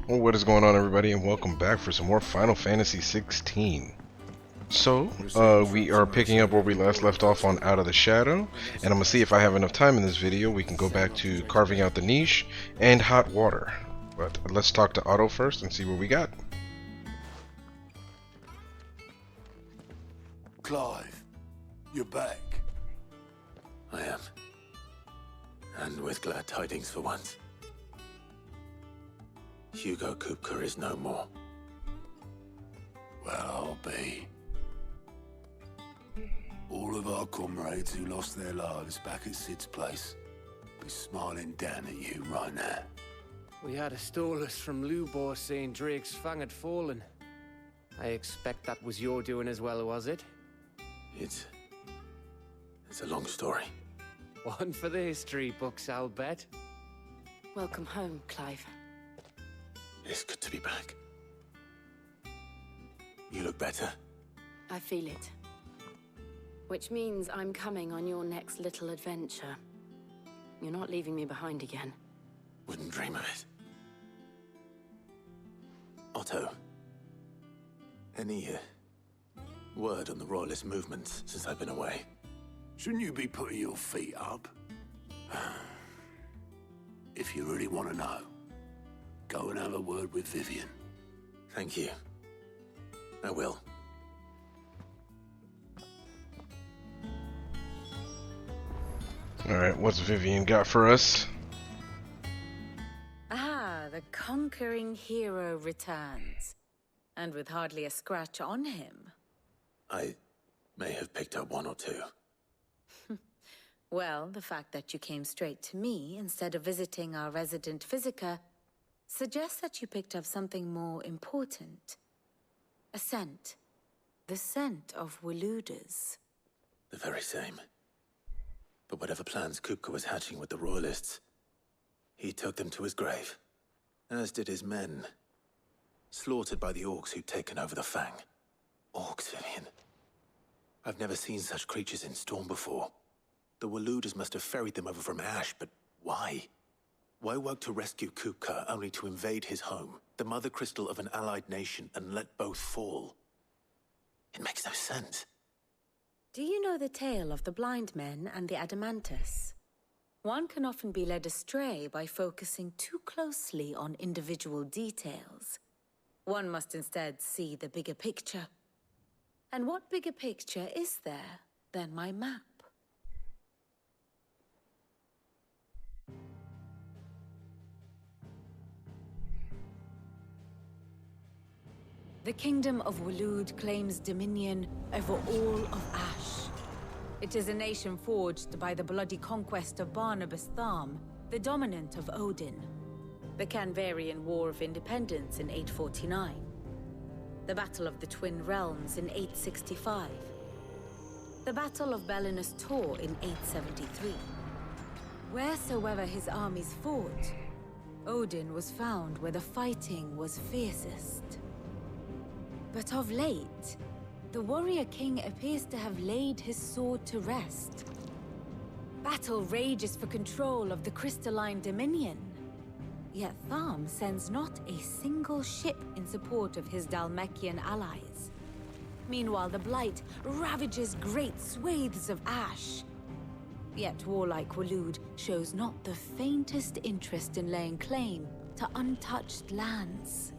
Well, what is going on, everybody, and welcome back for some more Final Fantasy XVI. So, we are picking up where we last left off on Out of the Shadow, and I'm going to see if I have enough time in this video. We can go back to carving out the niche and hot water. But let's talk to Otto first and see what we got. Clive, you're back. I am. And with glad tidings for once. Hugo Kupka is no more. Well, I'll be. All of our comrades who lost their lives back at Sid's place be smiling down at you right now. We had a stolus from Lubor saying Drake's fang had fallen. I expect that was your doing as well, was it? It's a long story. One for the history books, I'll bet. Welcome home, Clive. It's good to be back. You look better. I feel it. Which means I'm coming on your next little adventure. You're not leaving me behind again. Wouldn't dream of it. Otto, any word on the Royalist movements since I've been away? Shouldn't you be putting your feet up? If you really want to know, go and have a word with Vivian. Thank you. I will. Alright, what's Vivian got for us? Ah, the conquering hero returns. And with hardly a scratch on him. I may have picked up one or two. Well, the fact that you came straight to me instead of visiting our resident physiker suggests that you picked up something more important. A scent. The scent of Waludas. The very same. But whatever plans Kupka was hatching with the Royalists, he took them to his grave. As did his men. Slaughtered by the orcs who'd taken over the Fang. Orcs, Vivian. I've never seen such creatures in Storm before. The Waludas must have ferried them over from Ash, but why? Why work to rescue Kupka only to invade his home, the mother crystal of an allied nation, and let both fall? It makes no sense. Do you know the tale of the blind men and the Adamantus? One can often be led astray by focusing too closely on individual details. One must instead see the bigger picture. And what bigger picture is there than my map? The Kingdom of Waloed claims dominion over all of Ash. It is a nation forged by the bloody conquest of Barnabas Tharm, the dominant of Odin. The Canvarian War of Independence in 849. The Battle of the Twin Realms in 865. The Battle of Belinus Tor in 873. Wheresoever his armies fought, Odin was found where the fighting was fiercest. But of late, the warrior king appears to have laid his sword to rest. Battle rages for control of the crystalline dominion. Yet Tharm sends not a single ship in support of his Dhalmekian allies. Meanwhile, the Blight ravages great swathes of Ash. Yet warlike Waloed shows not the faintest interest in laying claim to untouched lands.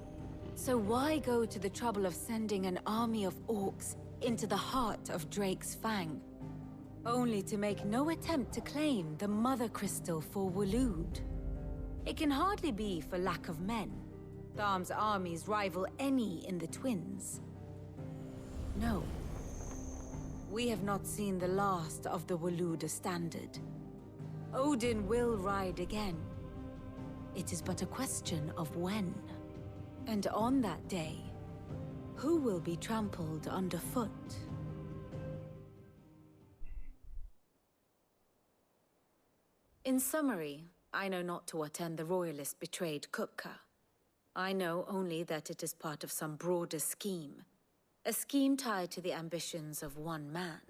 So why go to the trouble of sending an army of orcs into the heart of Drake's Fang, only to make no attempt to claim the Mother Crystal for Waloed? It can hardly be for lack of men. Tharm's armies rival any in the Twins. No. We have not seen the last of the Waluda standard. Odin will ride again. It is but a question of when. And on that day, who will be trampled underfoot? In summary, I know not to what end the Royalists betrayed Kupka. I know only that it is part of some broader scheme. A scheme tied to the ambitions of one man.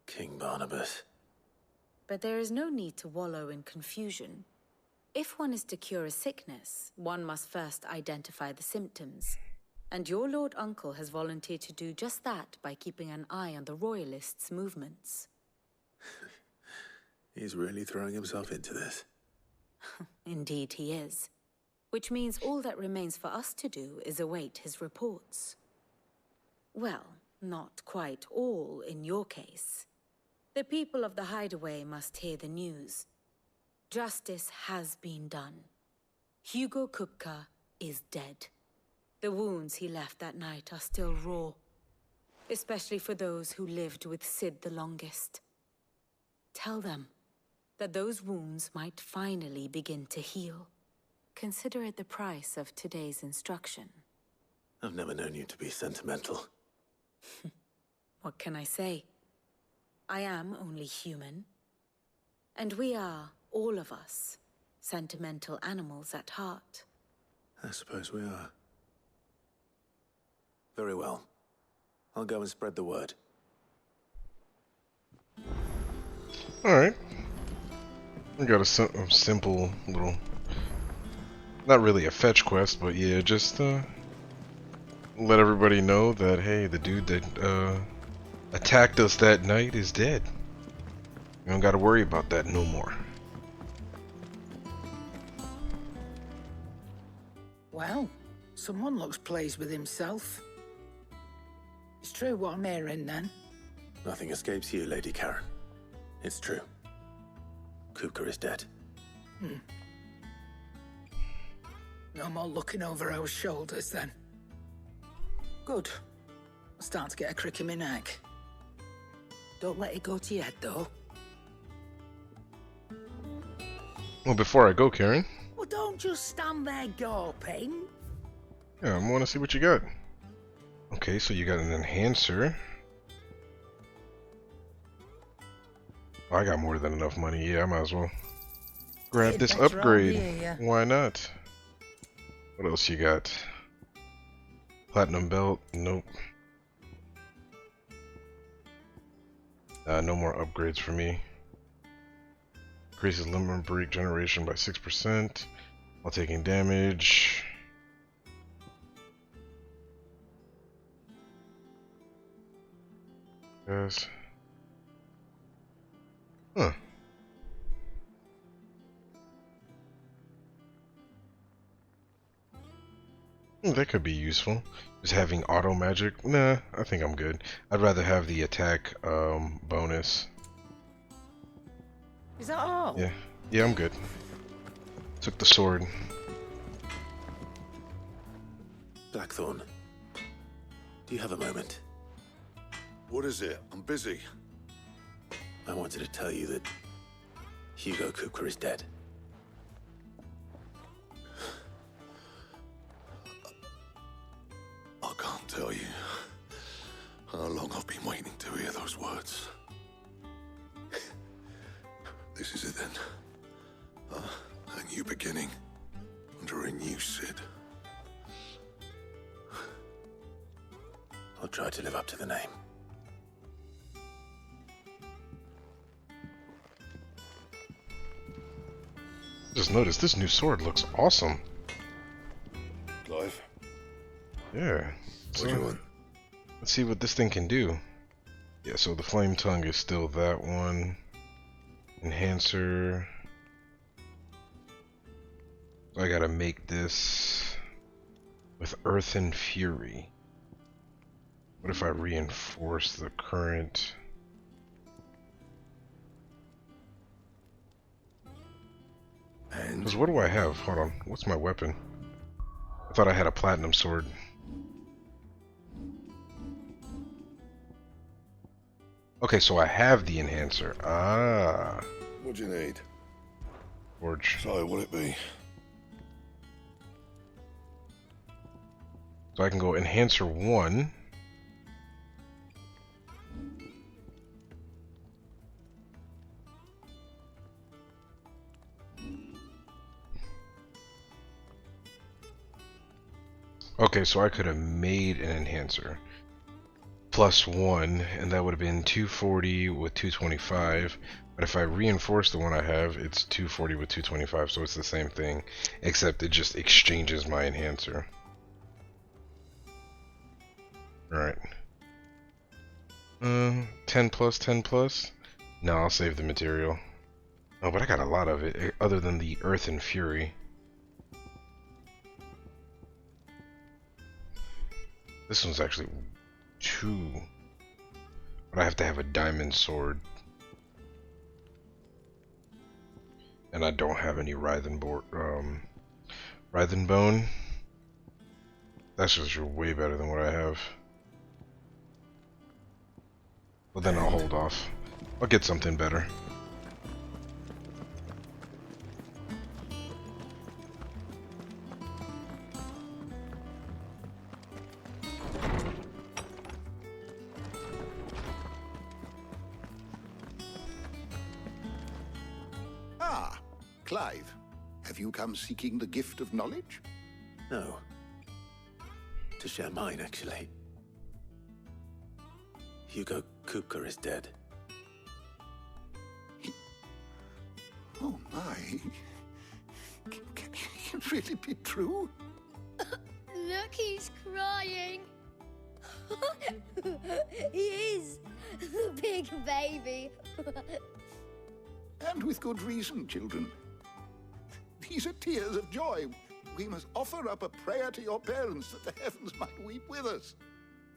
King Barnabas. But there is no need to wallow in confusion. If one is to cure a sickness, one must first identify the symptoms. And your Lord Uncle has volunteered to do just that by keeping an eye on the Royalists' movements. He's really throwing himself into this. Indeed he is. Which means all that remains for us to do is await his reports. Well, not quite all in your case. The people of the Hideaway must hear the news. Justice has been done. Hugo Kupka is dead. The wounds he left that night are still raw, especially for those who lived with Sid the longest. Tell them that those wounds might finally begin to heal. Consider it the price of today's instruction. I've never known you to be sentimental. What can I say? I am only human. And we are, all of us, sentimental animals at heart. I suppose we are. Very well. I'll go and spread the word. Alright. We got a simple little... Not really a fetch quest, but yeah, just let everybody know that, hey, the dude that attacked us that night is dead. You don't gotta worry about that no more. Well, someone looks pleased with himself. It's true what I'm hearing, then. Nothing escapes you, Lady Karen. It's true. Kupka is dead. No more looking over our shoulders, then. Good. I'm starting to get a crick in my neck. Don't let it go to your head, though. Well, before I go, Karen. Well, don't just stand there gawping. Yeah, I want to see what you got. Okay, so you got an enhancer. I got more than enough money. Yeah, I might as well grab Hey, this better on upgrade. you. Why not? What else you got? Platinum belt? Nope. No more upgrades for me. Increases limit break generation by 6% while taking damage. Yes. Huh. That could be useful. Just having auto magic? Nah, I think I'm good. I'd rather have the attack bonus. Is that all? Yeah. Yeah, I'm good. Took the sword. Blackthorn, do you have a moment? What is it? I'm busy. I wanted to tell you that Hugo Kupka is dead. I can't tell you how long I've been waiting to hear those words. This is it then. A new beginning under a new Sid. I'll try to live up to the name. Just noticed this new sword looks awesome. Clive, Yeah. what do you want? Let's see what this thing can do. Yeah, so the flame tongue is still that one. Enhancer. So I gotta make this with Earth and Fury. What if I reinforce the current? And Because what do I have? Hold on. What's my weapon? I thought I had a platinum sword. Okay, so I have the enhancer. Ah. what do you need? Forge. So, what'll it be? So I can go enhancer 1. Okay, so I could have made an enhancer. +1, and that would have been 240 with 225. But if I reinforce the one I have, it's 240 with 225, so it's the same thing, except it just exchanges my enhancer. Alright. 10 plus, 10 plus? No, I'll save the material. Oh, but I got a lot of it, other than the Earth and Fury. This one's actually 2. But I have to have a diamond sword. And I don't have any Writhen Bone. That's just way better than what I have. Well, then I'll hold off. I'll get something better. Ah, Clive. Have you come seeking the gift of knowledge? No. To share mine, actually. Hugo Kupka is dead. Oh my. Can it really be true? Look, he's crying. He is. Big baby. And with good reason, children. These are tears of joy. We must offer up a prayer to your parents that the heavens might weep with us.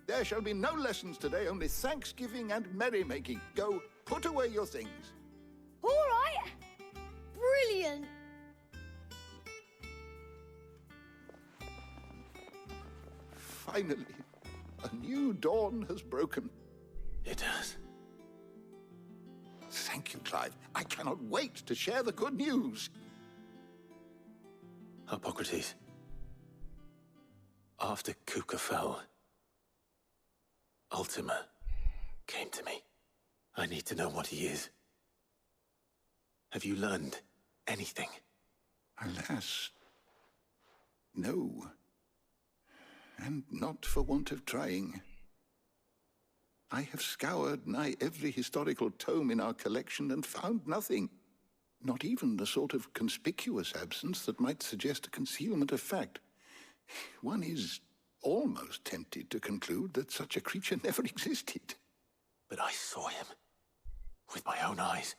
There shall be no lessons today, only thanksgiving and merrymaking. Go, put away your things. All right. Brilliant. Finally, a new dawn has broken. It has. Thank you, Clive. I cannot wait to share the good news. Hippocrates. After Kupka fell, Ultima came to me. I need to know what he is. Have you learned anything? Alas, no. And not for want of trying. I have scoured nigh every historical tome in our collection and found nothing. Not even the sort of conspicuous absence that might suggest a concealment of fact. One is almost tempted to conclude that such a creature never existed. But I saw him. With my own eyes.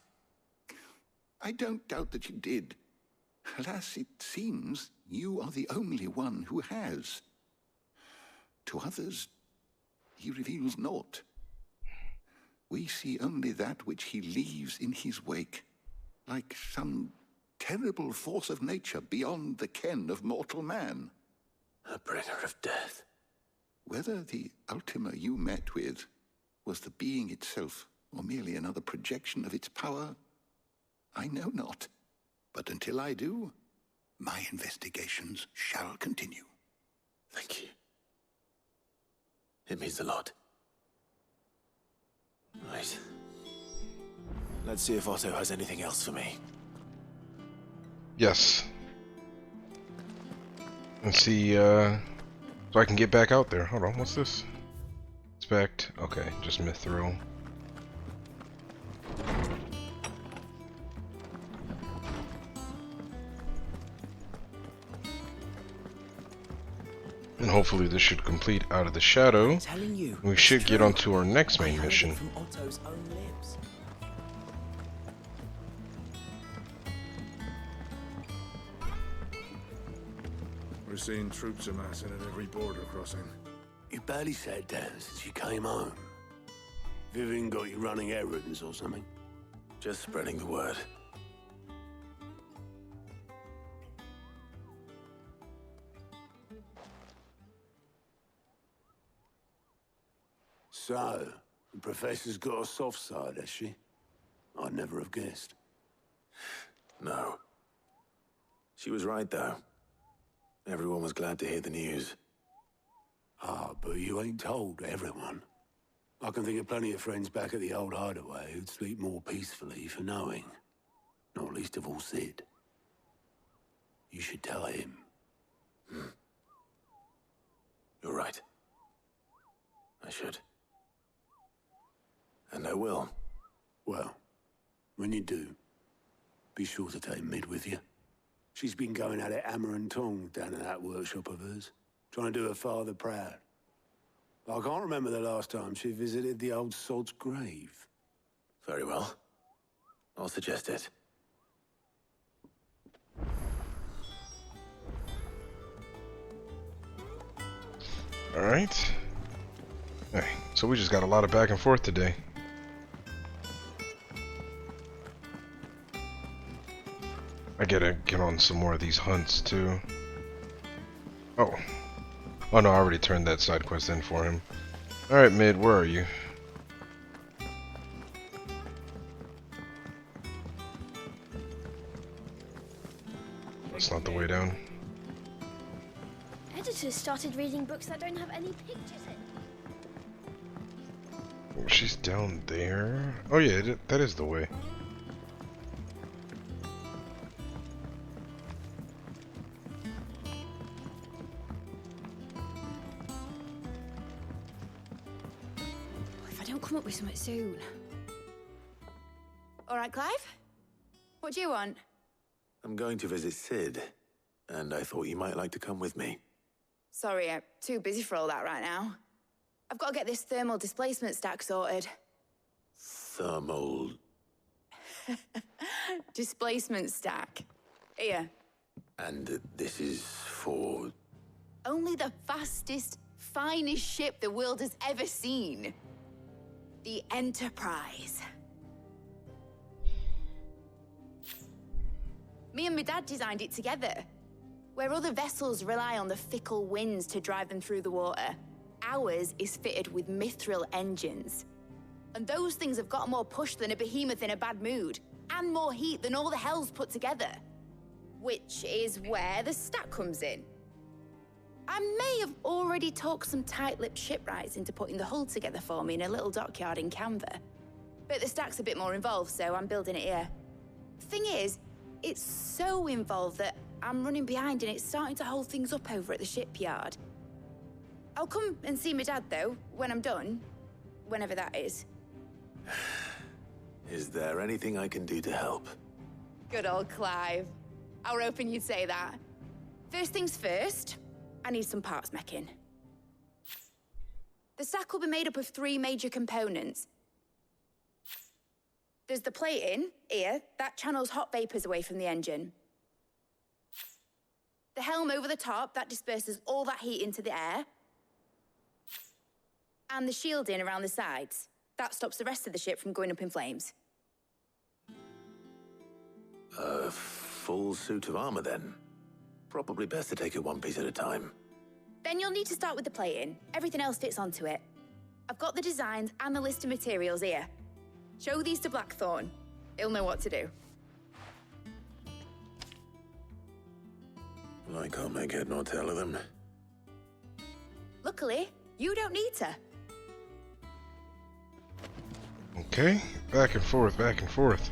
I don't doubt that you did. Alas, it seems you are the only one who has. To others, he reveals naught. We see only that which he leaves in his wake, like some terrible force of nature beyond the ken of mortal man. A bringer of death. Whether the Ultima you met with was the being itself, or merely another projection of its power, I know not. But until I do, my investigations shall continue. Thank you. It means a lot. Right. Let's see if Otto has anything else for me. Yes. Let's see, so I can get back out there. Hold on, what's this? Inspect. Okay, just mithril. And hopefully this should complete Out of the Shadow. We should get onto our next main mission. From Otto's own lips. We're seeing troops amassing at every border crossing. You barely sat down since you came home. Vivian got you running errands or something? Just spreading the word. So, the Professor's got a soft side, has she? I'd never have guessed. No. She was right, though. Everyone was glad to hear the news. Ah, but you ain't told everyone. I can think of plenty of friends back at the old hideaway who'd sleep more peacefully for knowing. Not least of all Sid. You should tell him. You're right. I should. And I will. Well, When you do, be sure to take Mid with you. She's been going at it hammer and tongs down in that workshop of hers, trying to do her father proud. I can't remember the last time she visited the old sod's grave. Very well. I'll suggest it. Alright. Hey, so we just got a lot of back and forth today. I gotta get on some more of these hunts too. Oh. Oh no, I already turned that side quest in for him. Alright, Mid, where are you? That's not the way down. Editors started reading books that don't have any pictures in. Oh, she's down there. Oh yeah, that is the way. If I don't come up with something soon. All right, Clive? What do you want? I'm going to visit Sid, and I thought you might like to come with me. Sorry, I'm too busy for all that right now. I've got to get this thermal displacement stack sorted. Thermal... Displacement stack. Here. And this is for... Only the fastest, finest ship the world has ever seen. The Enterprise. Me and my dad designed it together. Where other vessels rely on the fickle winds to drive them through the water, ours is fitted with mithril engines. And those things have got more push than a behemoth in a bad mood, and more heat than all the hells put together. Which is where the stack comes in. I may have already talked some tight-lipped shipwrights into putting the hull together for me in a little dockyard in Canva. But the stack's a bit more involved, so I'm building it here. Thing is, it's so involved that I'm running behind and it's starting to hold things up over at the shipyard. I'll come and see my dad, though, when I'm done. Whenever that is. Is there anything I can do to help? Good old Clive. I were hoping you'd say that. First things first, I need some parts meching. The stack will be made up of 3 major components. There's the plating, here, that channels hot vapors away from the engine. The helm over the top, that disperses all that heat into the air. And the shielding around the sides. That stops the rest of the ship from going up in flames. A full suit of armor, then? Probably best to take it one piece at a time. Then you'll need to start with the plating. Everything else fits onto it. I've got the designs and the list of materials here. Show these to Blackthorn. He'll know what to do. I can't make head nor tail of them. Luckily, you don't need to. Okay, back and forth, back and forth.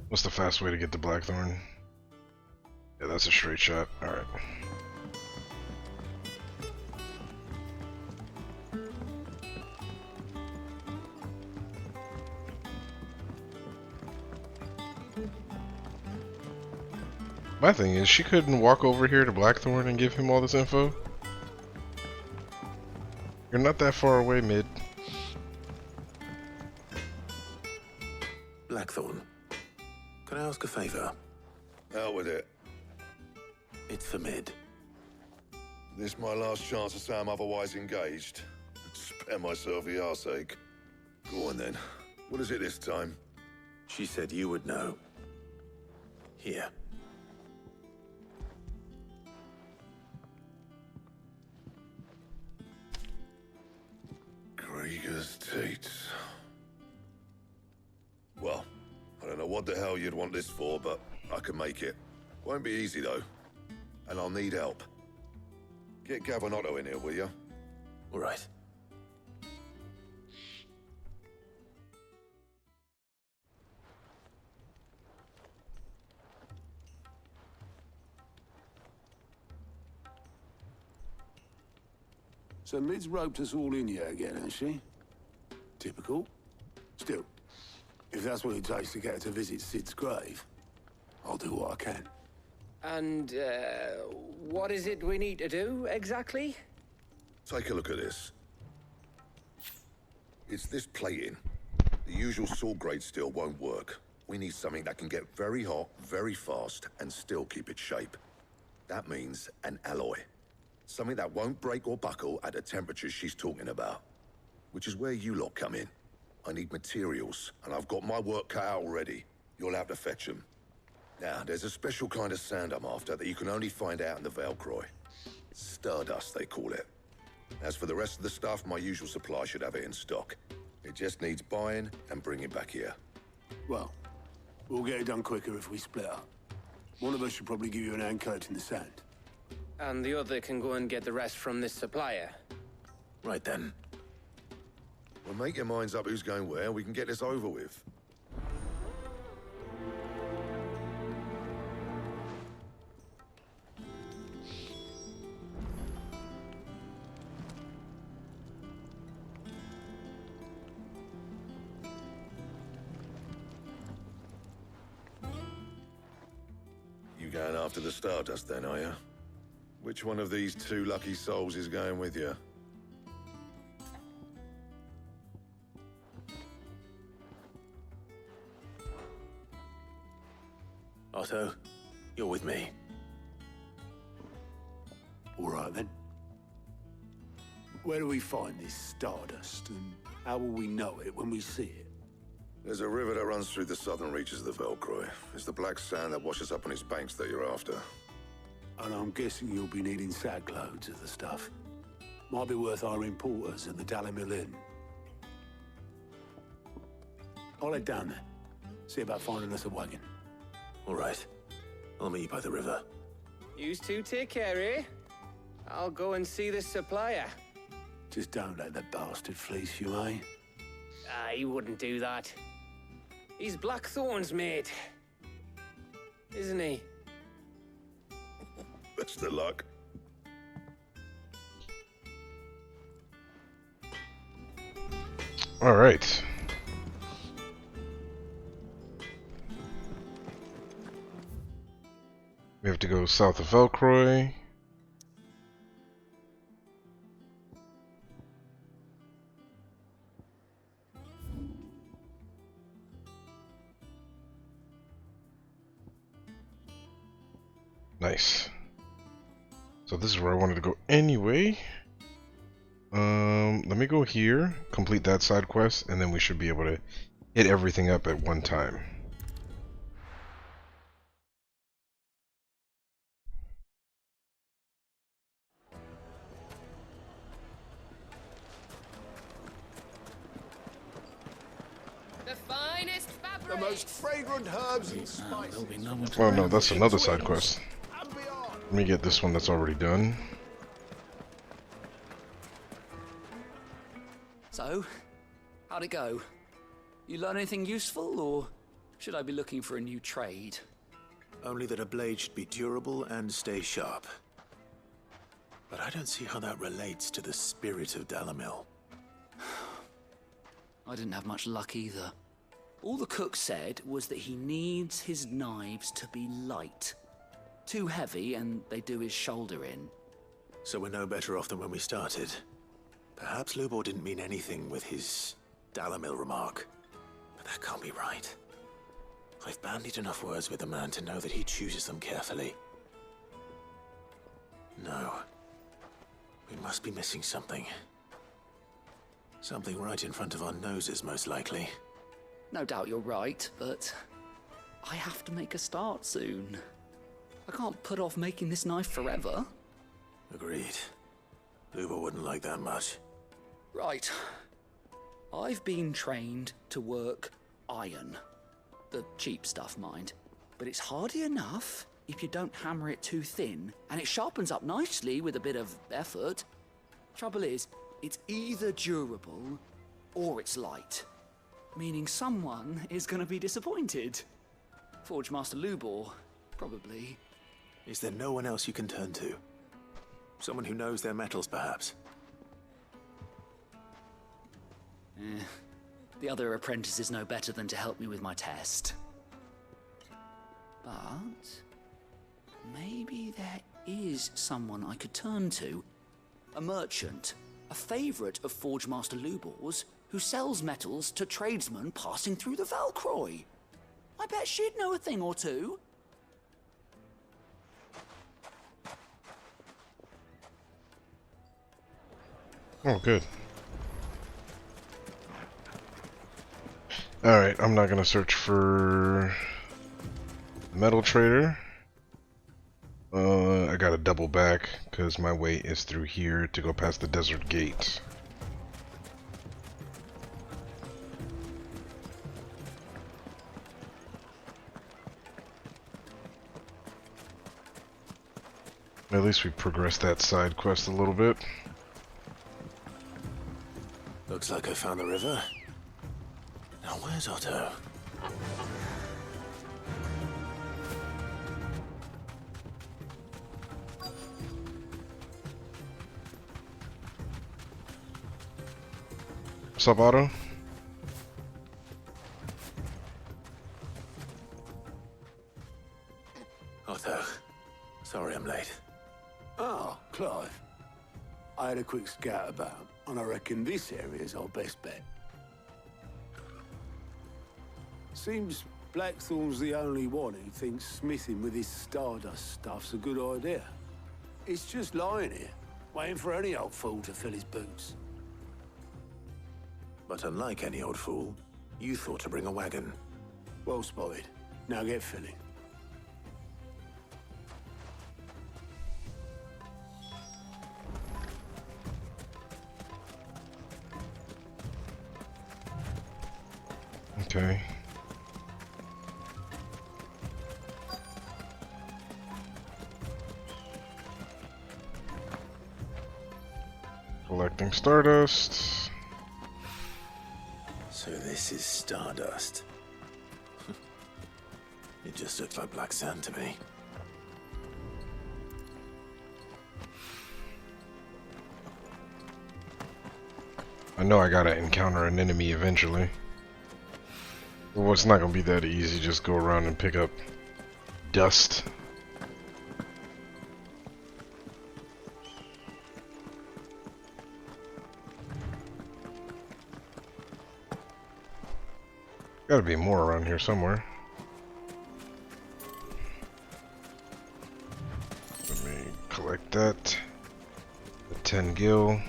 What's the fast way to get to Blackthorn? Yeah, that's a straight shot. Alright. My thing is, she couldn't walk over here to Blackthorn and give him all this info? You're not that far away, Mid. Blackthorn, can I ask a favor? Out with it. It's for Mid. This my last chance to say I'm otherwise engaged. Spare myself the arseache. Go on then. What is it this time? She said you would know. Here. Krieger's Tates. Well, I don't know what the hell you'd want this for, but I can make it. Won't be easy though. And I'll need help. Get Gavinotto in here, will you? All right. So Lid's roped us all in here again, has she? Typical. Still, if that's what it takes to get her to visit Sid's grave, I'll do what I can. And, what is it we need to do, exactly? Take a look at this. It's this plating. The usual sword grade steel won't work. We need something that can get very hot, very fast, and still keep its shape. That means an alloy. Something that won't break or buckle at the temperatures she's talking about. Which is where you lot come in. I need materials, and I've got my work cut out already. You'll have to fetch them. Now, there's a special kind of sand I'm after that you can only find out in the Valcroy. Stardust, they call it. As for the rest of the stuff, my usual supply should have it in stock. It just needs buying and bringing back here. Well, we'll get it done quicker if we split up. One of us should probably give you an hand collecting the sand. And the other can go and get the rest from this supplier. Right then. Well, make your minds up who's going where, we can get this over with. You going after the Stardust then, are you? Which one of these two lucky souls is going with you? Otto, you're with me. All right, then. Where do we find this Stardust, and how will we know it when we see it? There's a river that runs through the southern reaches of the Valcroy. It's the black sand that washes up on its banks that you're after. And I'm guessing you'll be needing sack loads of the stuff. Might be worth hiring porters at the Dalimil Inn. I'll head down there. See about finding us a wagon. All right. I'll meet you by the river. You two take care, eh? I'll go and see this supplier. Just don't let the bastard fleece you, eh? He wouldn't do that. He's Blackthorn's mate. Isn't he? Best of luck. All right. We have to go south of Valcroy. Nice. So this is where I wanted to go anyway. Let me go here, complete that side quest, and then we should be able to hit everything up at one time. The finest fabric. The most fragrant herbs and spices. Oh no, that's another side quest. Let me get this one that's already done. So, how'd it go? You learn anything useful, or should I be looking for a new trade? Only that a blade should be durable and stay sharp. But I don't see how that relates to the spirit of Dalimil. I didn't have much luck either. All the cook said was that he needs his knives to be light. Too heavy and they do his shoulder in. So we're no better off than when we started. Perhaps Lubor didn't mean anything with his Dalimil remark. But that can't be right. I've bandied enough words with the man to know that he chooses them carefully. No. We must be missing something. Something right in front of our noses, most likely. No doubt you're right, but I have to make a start soon. I can't put off making this knife forever. Agreed. Lubor wouldn't like that much. Right. I've been trained to work iron. The cheap stuff, mind. But it's hardy enough if you don't hammer it too thin, and it sharpens up nicely with a bit of effort. Trouble is, it's either durable or it's light. Meaning someone is going to be disappointed. Forge Master Lubor, probably. Is there no one else you can turn to? Someone who knows their metals, perhaps? The other apprentices know better than to help me with my test. But maybe there is someone I could turn to. A merchant, a favorite of Forge Master Lubor's, who sells metals to tradesmen passing through the Valcroy. I bet she'd know a thing or two. Oh, good. Alright, I'm not gonna search for metal trader. I gotta double back because my way is through here to go past the desert gate. At least we progressed that side quest a little bit. Looks like I found the river. Now where's Otto? What's up, Otto? Otto, sorry I'm late. Oh, Clive. I had a quick scout about, and I reckon this area's our best bet. Seems Blackthorn's the only one who thinks smithing with his Stardust stuff's a good idea. It's just lying here, waiting for any old fool to fill his boots. But unlike any old fool, you thought to bring a wagon. Well spotted. Now get filling. Okay. Collecting Stardust. So this is Stardust. It just looks like black sand to me. I know I gotta encounter an enemy eventually. Well, it's not gonna be that easy, just go around and pick up dust. Gotta be more around here somewhere. Let me collect that. The 10 gil.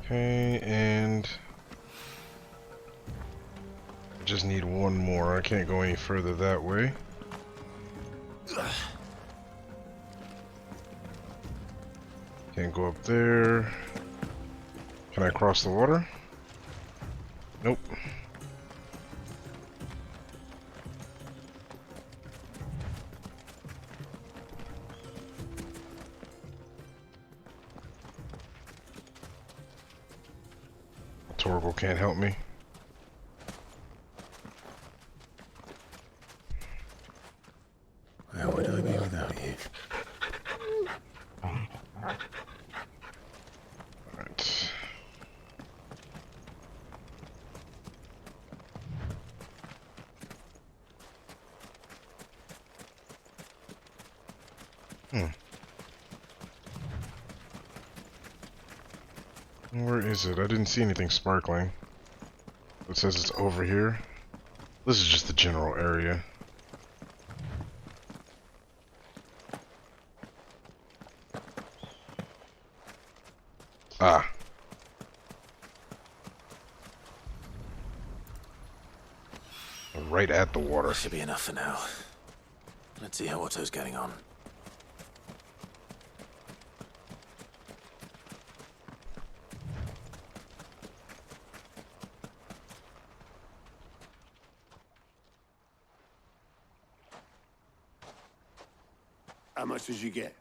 Okay, and I just need one more. I can't go any further that way. Can't go up there. Can I cross the water? Nope. Torgal can't help me. Where would I be without you? Alright. Where is it? I didn't see anything sparkling. It says it's over here. This is just the general area. Ah. Right at the water. Should be enough for now. Let's see how Otto's getting on. How much did you get?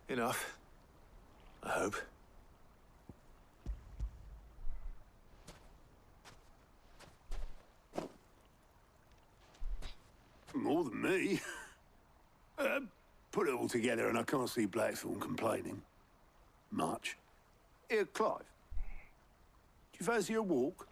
Enough. I hope. More than me. Put it all together and I can't see Blackthorn complaining. Much. Here, Clive. Do you fancy a walk?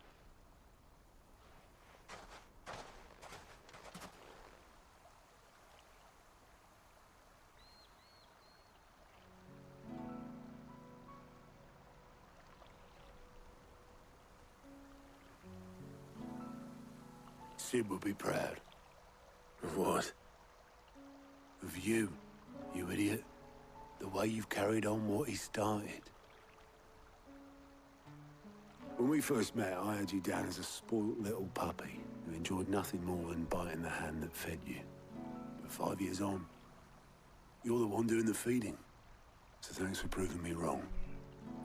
Sid would be proud. Of what? Of you, you idiot. The way you've carried on what he started. When we first met, I had you down as a spoilt little puppy who enjoyed nothing more than biting the hand that fed you. But 5 years on, you're the one doing the feeding. So thanks for proving me wrong.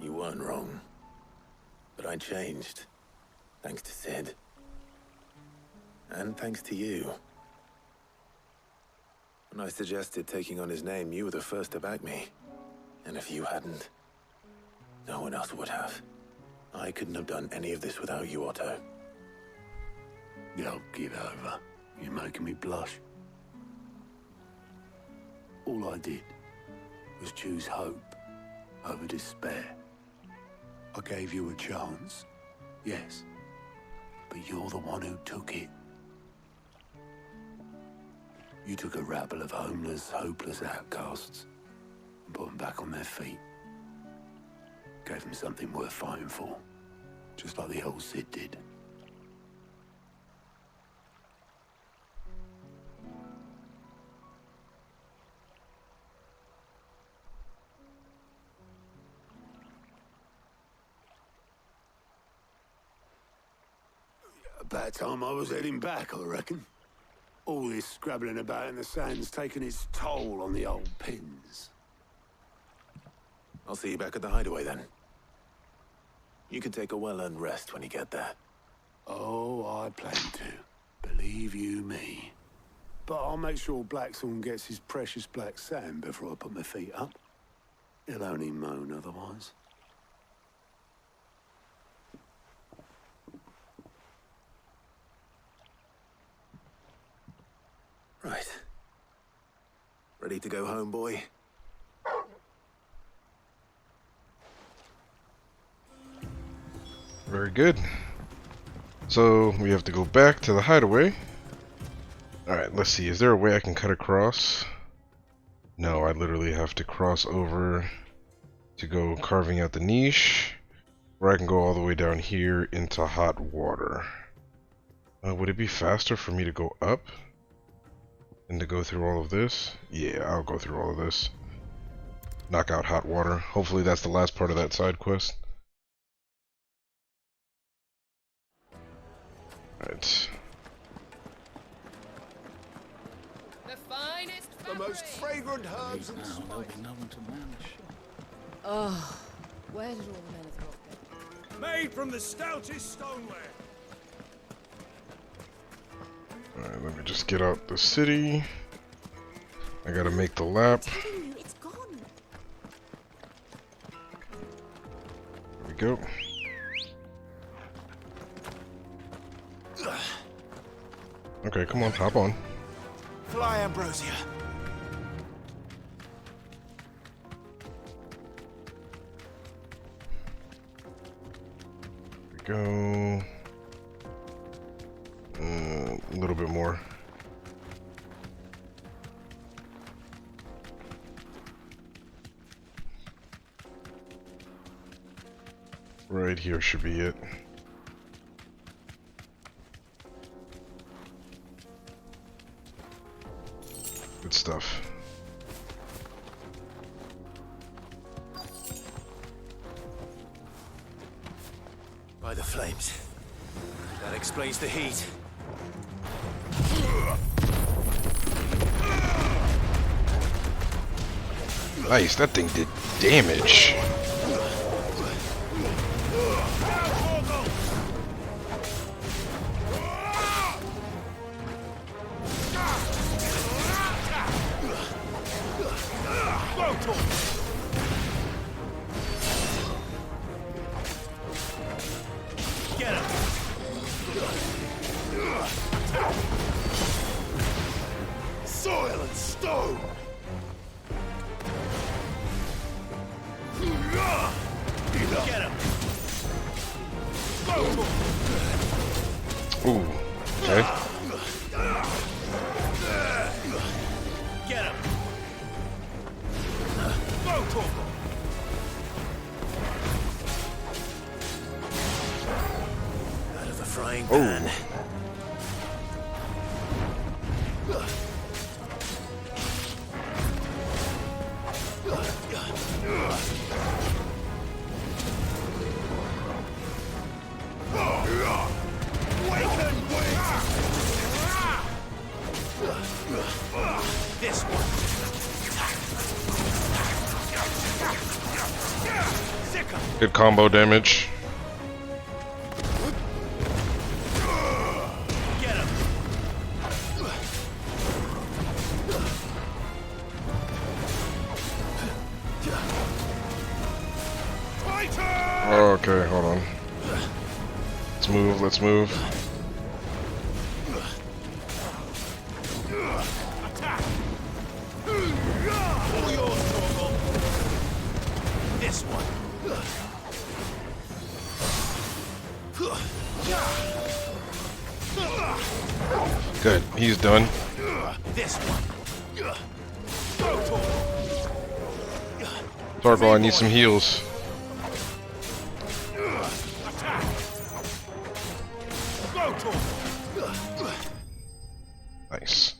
You weren't wrong. But I changed. Thanks to Sid. And thanks to you. When I suggested taking on his name, you were the first to back me. And if you hadn't, no one else would have. I couldn't have done any of this without you, Otto. Yo, give over. You're making me blush. All I did was choose hope over despair. I gave you a chance, yes, but you're the one who took it. You took a rabble of homeless, hopeless outcasts and put them back on their feet. Gave them something worth fighting for, just like the old Sid did. About time I was heading back, I reckon. All this scrabbling about in the sand's taken its toll on the old pins. I'll see you back at the hideaway then. You can take a well-earned rest when you get there. Oh, I plan to. Believe you me. But I'll make sure Blackthorn gets his precious black sand before I put my feet up. He'll only moan otherwise. Right. Ready to go home, boy? Very good. So we have to go back to the hideaway. Alright, let's see. Is there a way I can cut across? No, I literally have to cross over to go carving out the niche. Or I can go all the way down here into hot water. Would it be faster for me to go up? And to go through all of this? Yeah, I'll go through all of this. Knock out hot water. Hopefully that's the last part of that side quest. Alright. The finest the most fragrant herbs and spices. Oh, where did all the men of the rock go? Made from the stoutest stoneware. Alright, let me just get out the city. I gotta make the lap. It's gone. There we go. Okay, come on, hop on. Fly, Ambrosia. There we go. A little bit more. Right here should be it. Good stuff. By the flames. That explains the heat. Nice, that thing did damage. soil and stone. Get him. Ooh. Okay. Get him. Out of the frying pan. This one. Good combo damage. Get him. Okay, hold on. Let's move, let's move. This one. Good, he's done. This one. Targo, I need some heals. Nice.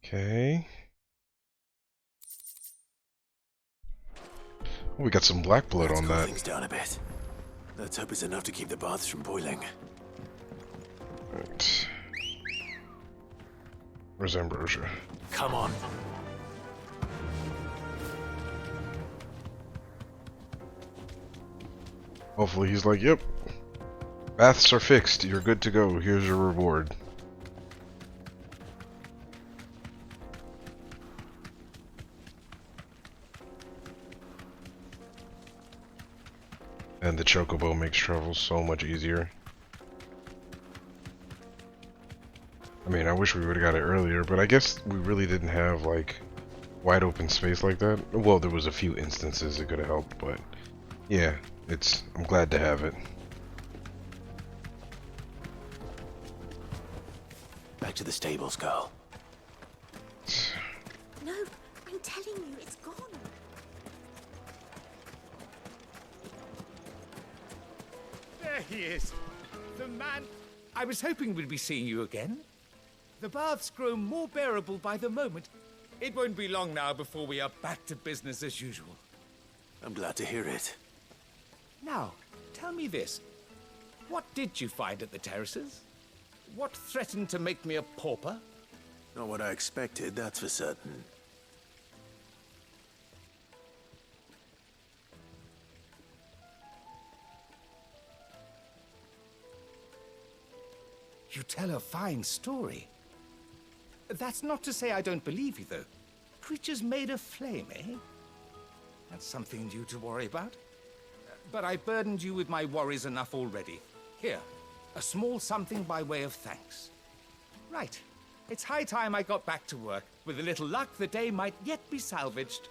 Okay. Oh, we got some black blood Let's on cool that. things down a bit. Let's hope it's enough to keep the baths from boiling. Right. Where's Ambrosia? Come on. Hopefully he's like, yep. Baths are fixed. You're good to go. Here's your reward. And the chocobo makes travel so much easier. I mean, I wish we would have got it earlier, but I guess we really didn't have, like, wide open space like that. Well, there was a few instances it could have helped, but yeah, I'm glad to have it. Back to the stables, girl. No, I'm telling you, it's gone. There he is. The man. I was hoping we'd be seeing you again. The baths grow more bearable by the moment. It won't be long now before we are back to business as usual. I'm glad to hear it. Now, tell me this. What did you find at the terraces? What threatened to make me a pauper? Not what I expected, that's for certain. You tell a fine story. That's not to say I don't believe you, though. Creatures made of flame, eh? That's something new to worry about. But I burdened you with my worries enough already. Here, a small something by way of thanks. Right. It's high time I got back to work. With a little luck, the day might yet be salvaged.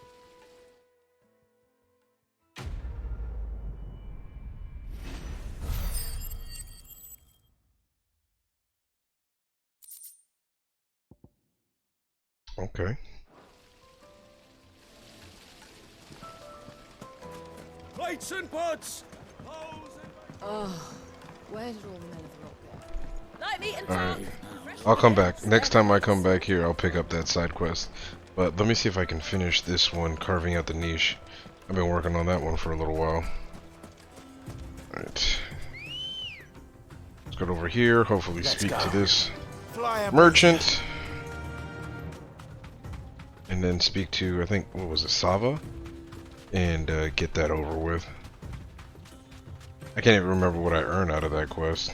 Okay. Plates and pots! Oh, where did all the men go? Like meat and Alright. I'll come back. Next time I come back here, I'll pick up that side quest. But let me see if I can finish this one, carving out the niche. I've been working on that one for a little while. Alright. Let's go over here, hopefully speak to this merchant. And then speak to, I think, what was it, Sava? And get that over with. I can't even remember what I earned out of that quest.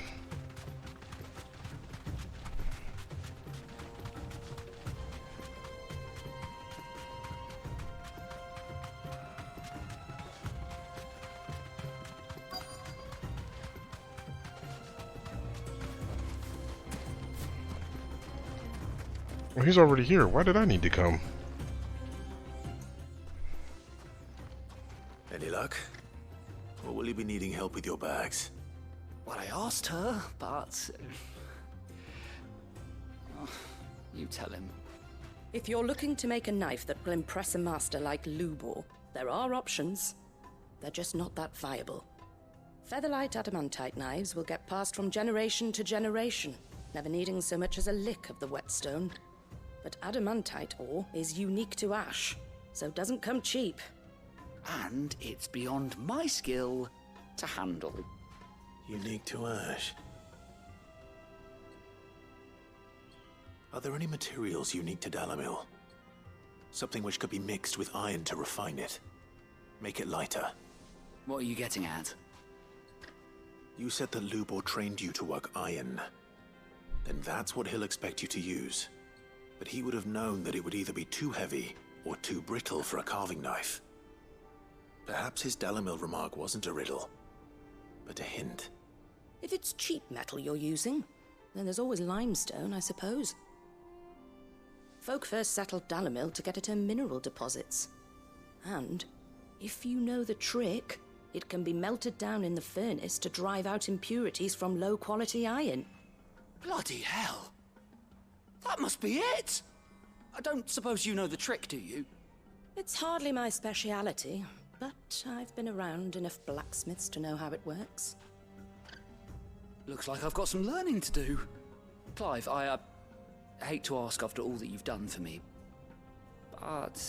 Well, he's already here. Why did I need to come? Any luck? Or will you be needing help with your bags? Well, I asked her, but... Oh, you tell him. If you're looking to make a knife that will impress a master like Lubor, there are options. They're just not that viable. Featherlight adamantite knives will get passed from generation to generation, never needing so much as a lick of the whetstone. But adamantite ore is unique to ash, so doesn't come cheap. And it's beyond my skill to handle. Unique to ash. Are there any materials unique to Dalamil? Something which could be mixed with iron to refine it. Make it lighter. What are you getting at? You said that Lubor trained you to work iron. Then that's what he'll expect you to use. But he would have known that it would either be too heavy or too brittle for a carving knife. Perhaps his Dalamil remark wasn't a riddle, but a hint. If it's cheap metal you're using, then there's always limestone, I suppose. Folk first settled Dalamil to get at her mineral deposits. And, if you know the trick, it can be melted down in the furnace to drive out impurities from low-quality iron. Bloody hell! That must be it! I don't suppose you know the trick, do you? It's hardly my speciality, but I've been around enough blacksmiths to know how it works. Looks like I've got some learning to do. Clive, I hate to ask after all that you've done for me, but...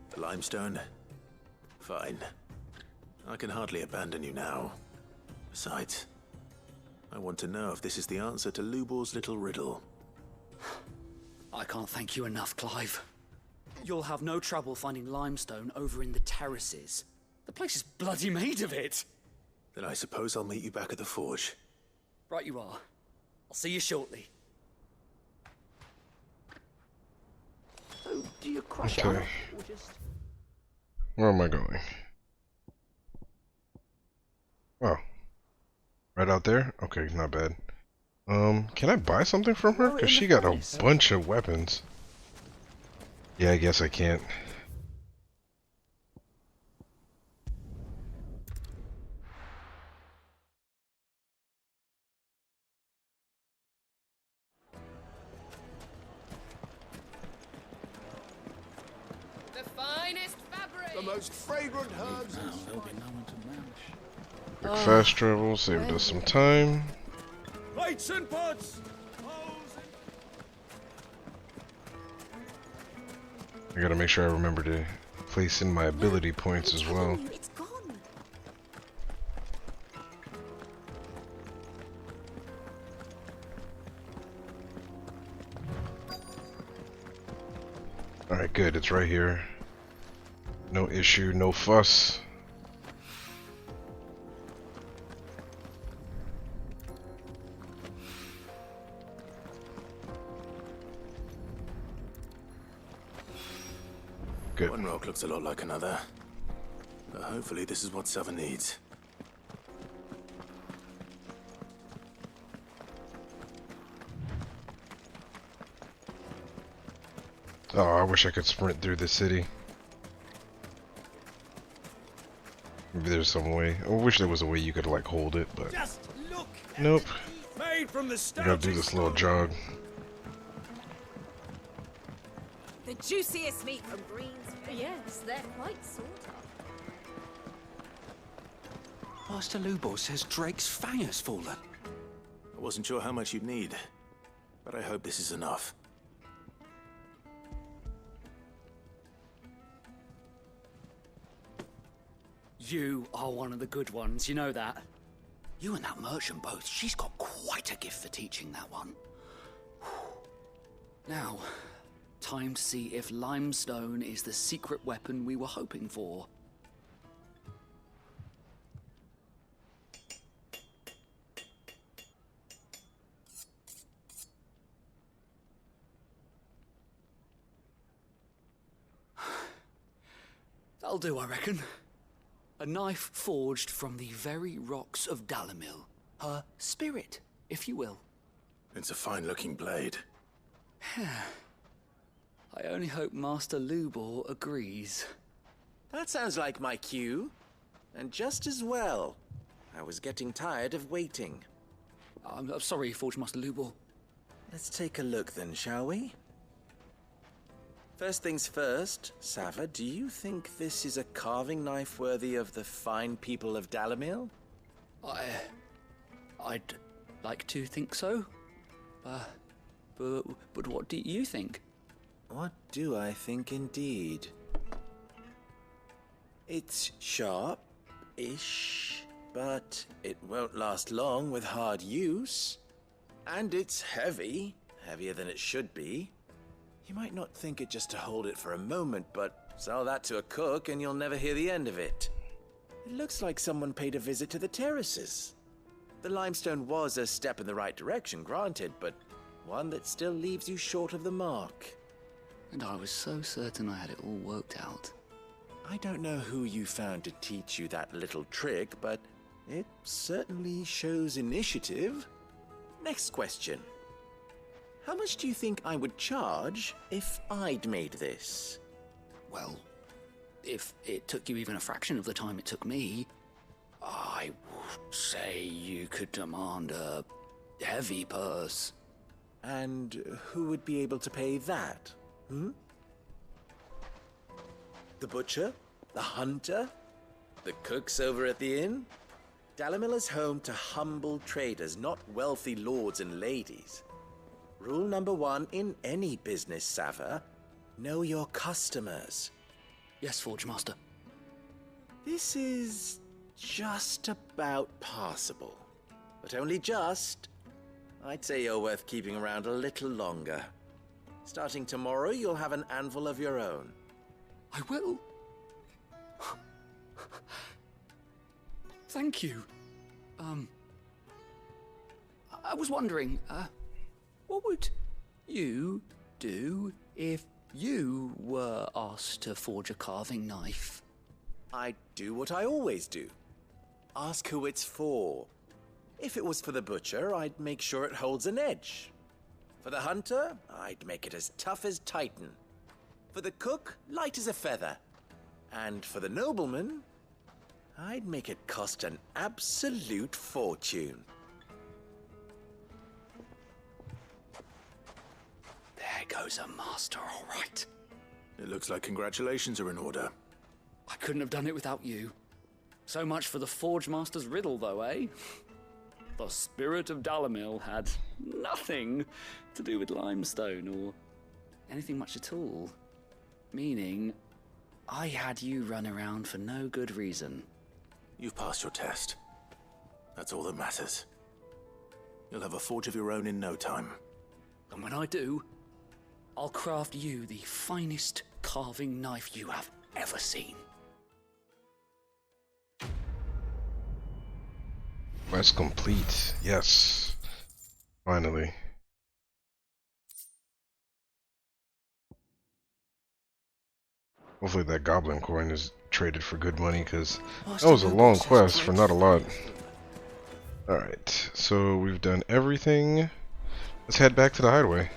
The limestone? Fine. I can hardly abandon you now. Besides, I want to know if this is the answer to Lubor's little riddle. I can't thank you enough, Clive. You'll have no trouble finding limestone over in the terraces. The place is bloody made of it. Then I suppose I'll meet you back at the forge. Right you are. I'll see you shortly. So, do you crush out Okay. or just... Where am I going? Oh. Right out there? Okay, not bad. Can I buy something from her? Because she got a bunch of weapons. Yeah, I guess I can't. The finest fabric! The most fragrant herbs. Now there'll be no one to match. Quick fast travel, saved us some time. Plates and pots. I gotta make sure I remember to place in my ability points as well. It's gone. Alright, good, it's right here. No issue, no fuss. Good. One rock looks a lot like another. But hopefully this is what Seven needs. Oh, I wish I could sprint through the city. Maybe there's some way. I wish there was a way you could like hold it, but Just look. nope. Made from the I gotta do this little jog. The juiciest meat from Greens. Yes, they're quite sought after. Master Lubor says Drake's fang has fallen. I wasn't sure how much you'd need, but I hope this is enough. You are one of the good ones, you know that. You and that merchant both, she's got quite a gift for teaching that one. Now, time to see if limestone is the secret weapon we were hoping for. That'll do, I reckon. A knife forged from the very rocks of Dalamil. Her spirit, if you will. It's a fine-looking blade. I only hope Master Lubor agrees. That sounds like my cue. And just as well. I was getting tired of waiting. I'm sorry, Forge Master Lubor. Let's take a look then, shall we? First things first, Sava, do you think this is a carving knife worthy of the fine people of Dalamil? I'd like to think so. But what do you think? What do I think indeed? It's sharp-ish, but it won't last long with hard use. And it's heavy, heavier than it should be. You might not think it just to hold it for a moment, but sell that to a cook and you'll never hear the end of it. It looks like someone paid a visit to the terraces. The limestone was a step in the right direction, granted, but one that still leaves you short of the mark. And I was so certain I had it all worked out. I don't know who you found to teach you that little trick, but it certainly shows initiative. Next question. How much do you think I would charge if I'd made this? Well, if it took you even a fraction of the time it took me, I would say you could demand a heavy purse. And who would be able to pay that? The butcher? The hunter? The cooks over at the inn? Dalamil is home to humble traders, not wealthy lords and ladies. Rule number 1 in any business, Sava, know your customers. Yes, Forge Master. This is just about passable. But only just. I'd say you're worth keeping around a little longer. Starting tomorrow, you'll have an anvil of your own. I will. Thank you. I was wondering, what would you do if you were asked to forge a carving knife? I'd do what I always do. Ask who it's for. If it was for the butcher, I'd make sure it holds an edge. For the hunter, I'd make it as tough as Titan. For the cook, light as a feather. And for the nobleman, I'd make it cost an absolute fortune. There goes a master, all right. It looks like congratulations are in order. I couldn't have done it without you. So much for the Forge Master's riddle, though, eh? The spirit of Dalamil had nothing to do with limestone or anything much at all. Meaning, I had you run around for no good reason. You've passed your test. That's all that matters. You'll have a forge of your own in no time. And when I do, I'll craft you the finest carving knife you have ever seen. Quest complete. Yes. Finally. Hopefully that goblin coin is traded for good money, because that was a long quest for not a lot. Alright, so we've done everything. Let's head back to the hideaway.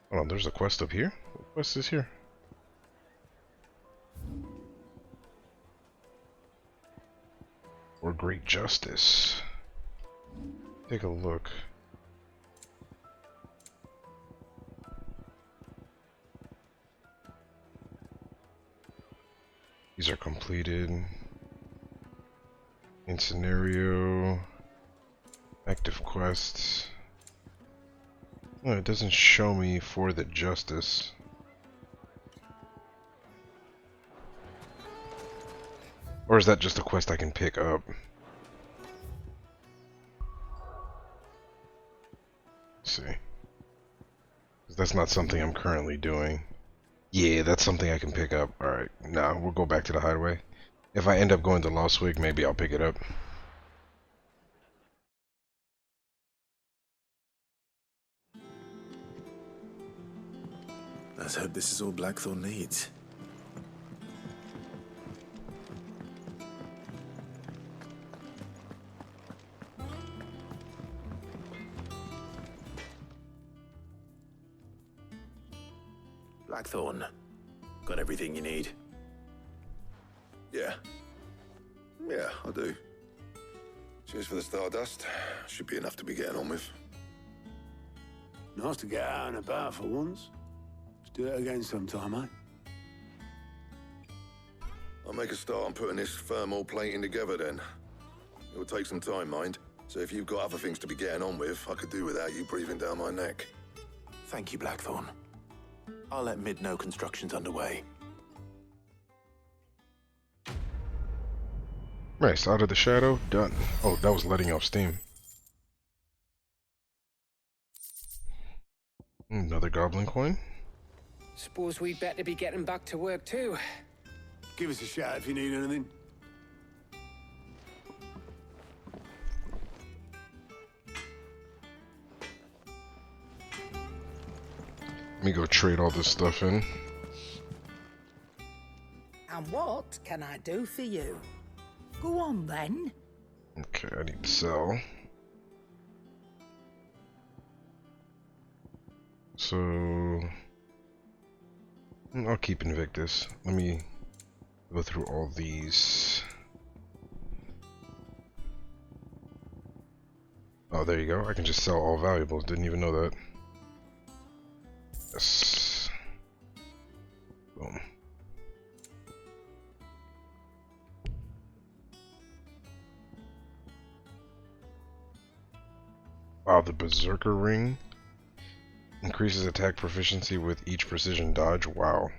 Hold on, there's a quest up here? What quest is here? Or Great Justice. Take a look. These are completed. In scenario. Active quests. Oh, it doesn't show me for the Justice. Or is that just a quest I can pick up? Let's see. 'Cause that's not something I'm currently doing. Yeah, that's something I can pick up. Alright, nah, we'll go back to the hideaway. If I end up going to Lostwig, maybe I'll pick it up. Let's hope this is all Blackthorn needs. Blackthorn, got everything you need? Yeah. Yeah, I do. Cheers for the stardust. Should be enough to be getting on with. Nice to get out and about for once. Let's do it again sometime, mate. I'll make a start on putting this thermal plating together then. It will take some time, mind. So if you've got other things to be getting on with, I could do without you breathing down my neck. Thank you, Blackthorn. I'll let Mid know construction's underway. Nice, out of the shadow, done. Oh, that was letting off steam. Another goblin coin. Suppose we'd better be getting back to work too. Give us a shout if you need anything. Let me go trade all this stuff in. And what can I do for you? Go on then. Okay, I need to sell. So I'll keep Invictus. Let me go through all these. Oh, there you go. I can just sell all valuables. Didn't even know that. Yes. Boom. Wow, the Berserker Ring increases attack proficiency with each precision dodge. Wow.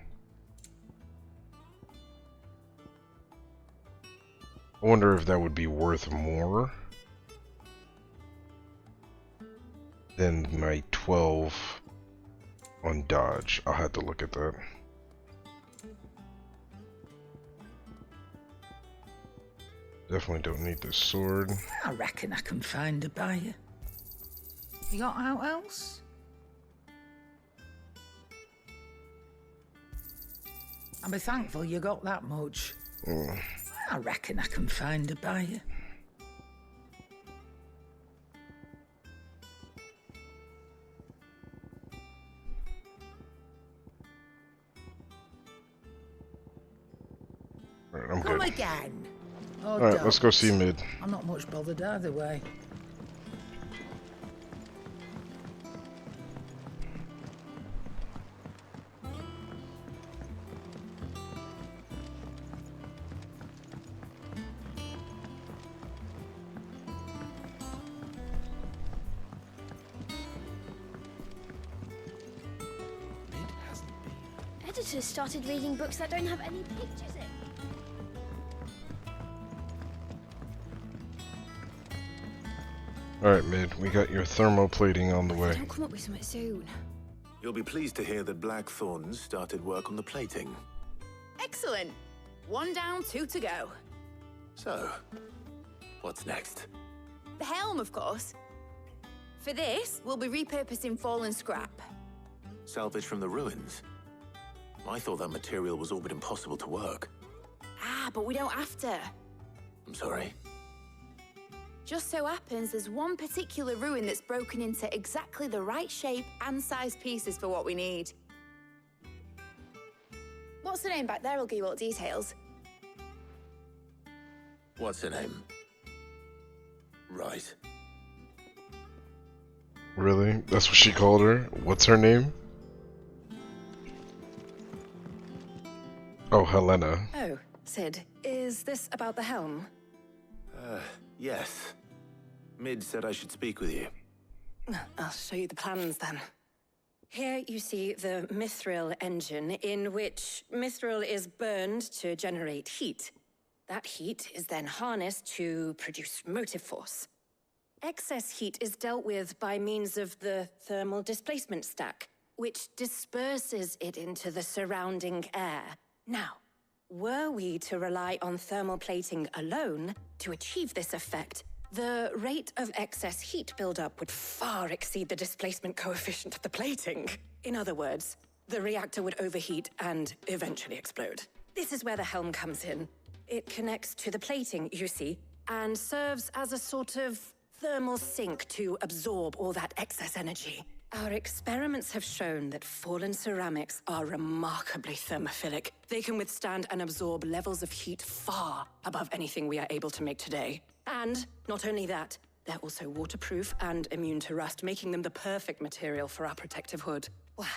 I wonder if that would be worth more than my 12 on dodge. I'll have to look at that. Definitely don't need this sword. I reckon I can find a buyer. You got out else? I'll be thankful you got that much. I reckon I can find a buyer. Alright, I'm Come good. again. Oh, Alright, let's go see Mid. I'm not much bothered either way. Editors started reading books that don't have any pictures in. Alright, Mid, we got your thermoplating on the way. Don't come up with something soon. You'll be pleased to hear that Blackthorn's started work on the plating. Excellent. 1 down, 2 to go. So, what's next? The helm, of course. For this, we'll be repurposing fallen scrap. Salvage from the ruins? I thought that material was all but impossible to work. Ah, but we don't have to. I'm sorry. Just so happens there's one particular ruin that's broken into exactly the right shape and size pieces for what we need. What's the name back there? I'll give you all the details. What's her name? Right. Really? That's what she called her? What's her name? Oh, Helena. Oh, Sid, is this about the helm? Yes. Mid said I should speak with you. I'll show you the plans then. Here you see the mithril engine, in which mithril is burned to generate heat. That heat is then harnessed to produce motive force. Excess heat is dealt with by means of the thermal displacement stack, which disperses it into the surrounding air. Now, were we to rely on thermal plating alone to achieve this effect, the rate of excess heat buildup would far exceed the displacement coefficient of the plating. In other words, the reactor would overheat and eventually explode. This is where the helm comes in. It connects to the plating, you see, and serves as a sort of thermal sink to absorb all that excess energy. Our experiments have shown that fallen ceramics are remarkably thermophilic. They can withstand and absorb levels of heat far above anything we are able to make today. And not only that, they're also waterproof and immune to rust, making them the perfect material for our protective hood. Why?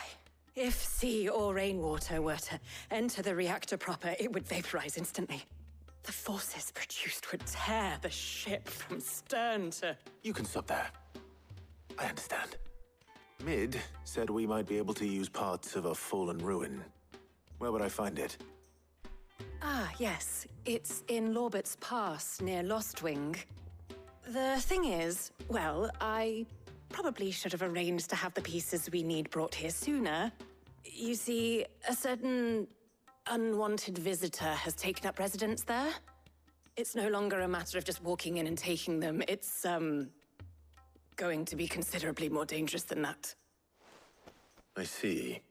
If sea or rainwater were to enter the reactor proper, it would vaporize instantly. The forces produced would tear the ship from stern to... You can stop there. I understand. Mid said we might be able to use parts of a fallen ruin. Where would I find it? Ah, yes. It's in Lorbert's Pass, near Lostwing. The thing is, well, I probably should have arranged to have the pieces we need brought here sooner. You see, a certain unwanted visitor has taken up residence there. It's no longer a matter of just walking in and taking them. It's, going to be considerably more dangerous than that. I see.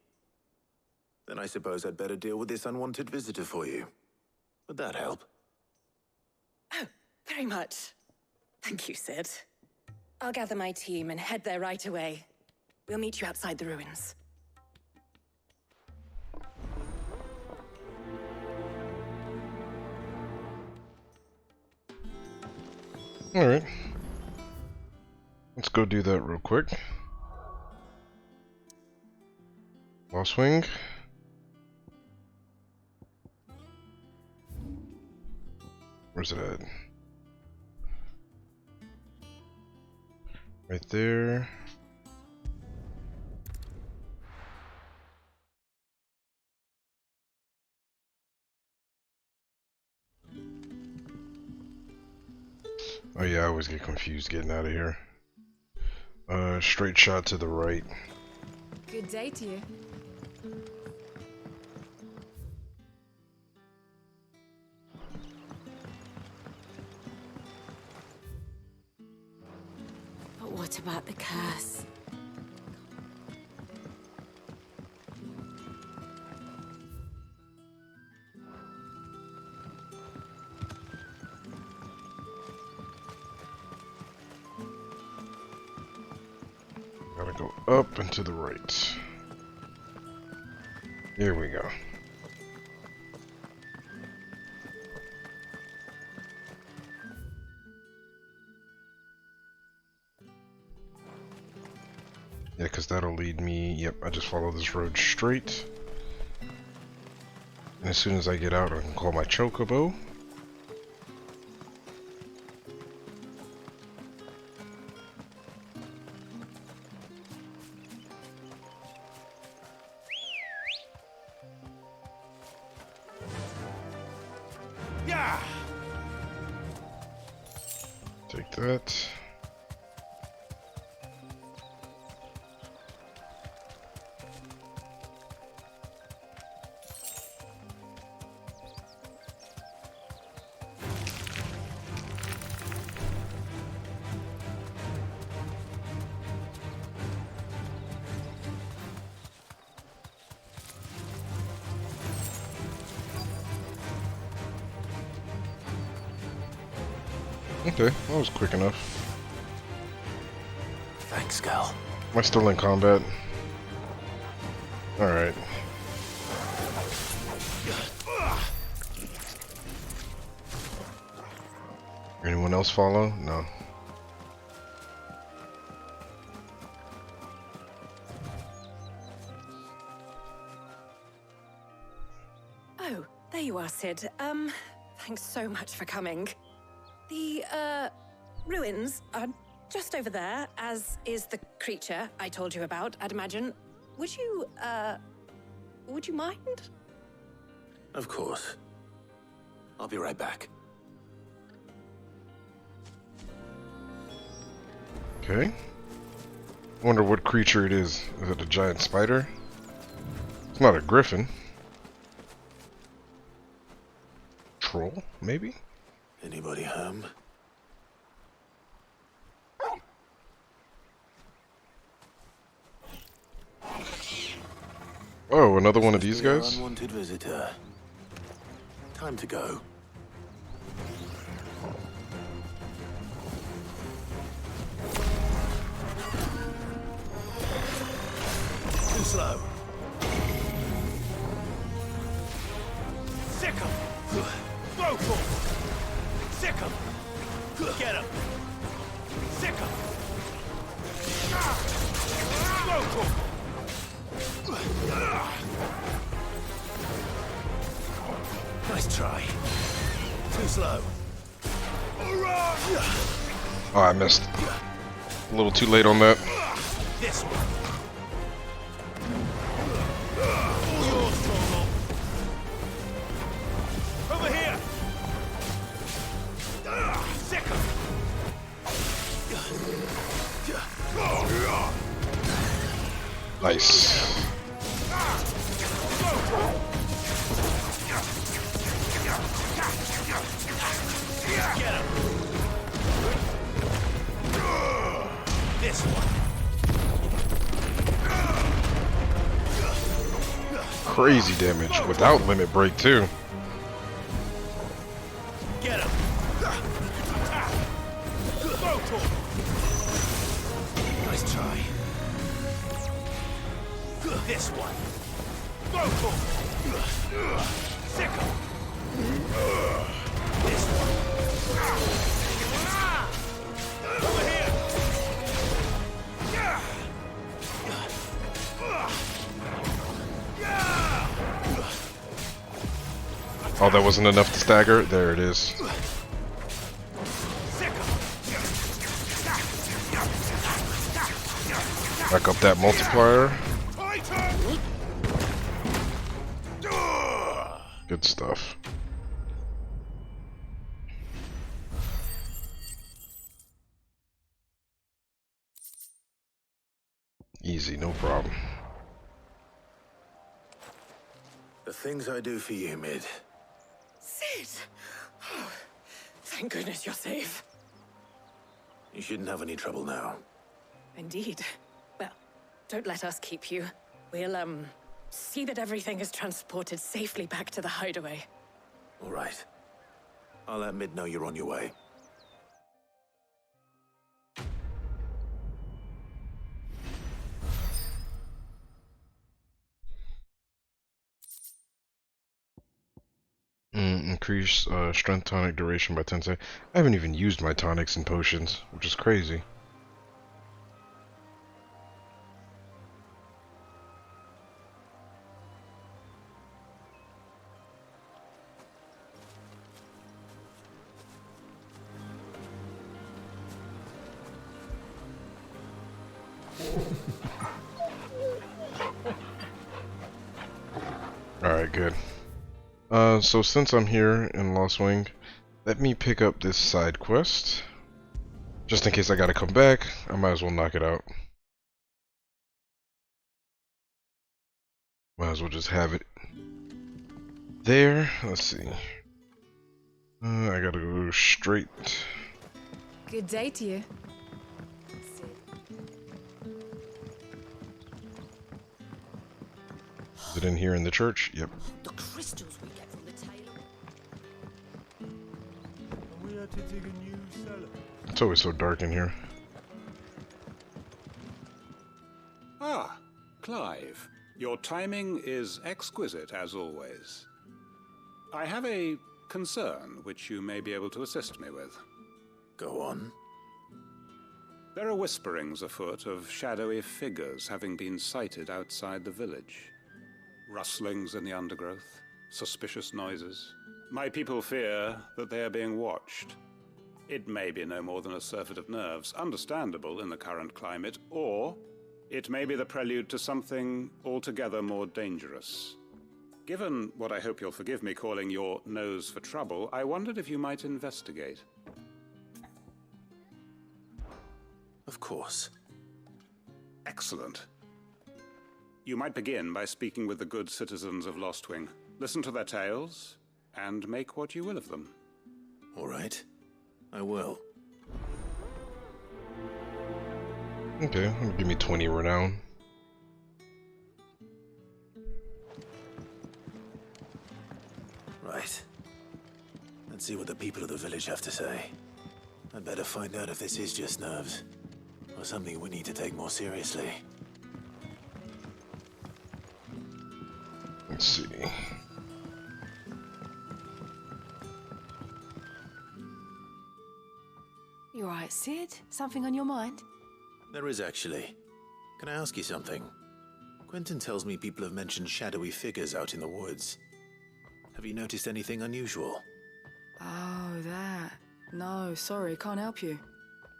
Then I suppose I'd better deal with this unwanted visitor for you. Would that help? Oh, very much. Thank you, Sid. I'll gather my team and head there right away. We'll meet you outside the ruins. Alright. Let's go do that real quick. Lost Wing. Where's it at? Right there. Oh yeah, I always get confused getting out of here. Straight shot to the right. Good day to you. But what about the curse? Gotta go up and to the right. Here we go. Yeah, because that'll lead me... Yep, I just follow this road straight. And as soon as I get out, I can call my chocobo. Yeah. Take that. Okay, that was quick enough. Thanks, Gal. Am I still in combat? Alright. Anyone else follow? No. Oh, there you are, Sid. Thanks so much for coming. The, ruins are just over there, as is the creature I told you about, I'd imagine. Would you mind? Of course. I'll be right back. Okay. Wonder what creature it is. Is it a giant spider? It's not a griffin. Troll, maybe? Anybody home? Oh, another one of these guys? Unwanted visitor. Time to go. Get him! Sick him! Nice try. Too slow. Oh, I missed. A little too late on that. This one. All yours, Stronghold. Over here. Sick him. Nice. Get him. This one. Crazy damage without limit break too. Get him. Go to him. Nice try. This one. Go to him. Sick him. This one. Over here. Oh, that wasn't enough to stagger. There it is. Back up that multiplier. Good stuff. Easy, no problem. The things I do for you, Mid. Sid! Oh, thank goodness you're safe. You shouldn't have any trouble now. Indeed. Well, don't let us keep you. We'll, see that everything is transported safely back to the hideaway. All right. I'll let Mid know you're on your way. Increase strength tonic duration by 10 seconds. I haven't even used my tonics and potions, which is crazy. Alright, good. So since I'm here in Lost Wing, let me pick up this side quest. Just in case I gotta come back, I might as well knock it out. Might as well just have it there. Let's see. I gotta go straight. Good day to you. Is it in here in the church? Yep. The crystals we get from the tailor. We are to dig a new cellar. It's always so dark in here. Ah, Clive. Your timing is exquisite, as always. I have a concern which you may be able to assist me with. Go on. There are whisperings afoot of shadowy figures having been sighted outside the village. Rustlings in the undergrowth, suspicious noises. My people fear that they are being watched. It may be no more than a surfeit of nerves, understandable in the current climate, or it may be the prelude to something altogether more dangerous. Given what I hope you'll forgive me calling your nose for trouble, I wondered if you might investigate. Of course. Excellent. You might begin by speaking with the good citizens of Lostwing. Listen to their tales, and make what you will of them. All right. I will. Okay, give me 20 renown. Right. Let's see what the people of the village have to say. I'd better find out if this is just nerves, or something we need to take more seriously. Let's see. You alright, Sid? Something on your mind? There is actually. Can I ask you something? Quentin tells me people have mentioned shadowy figures out in the woods. Have you noticed anything unusual? Oh, that. No, sorry, can't help you.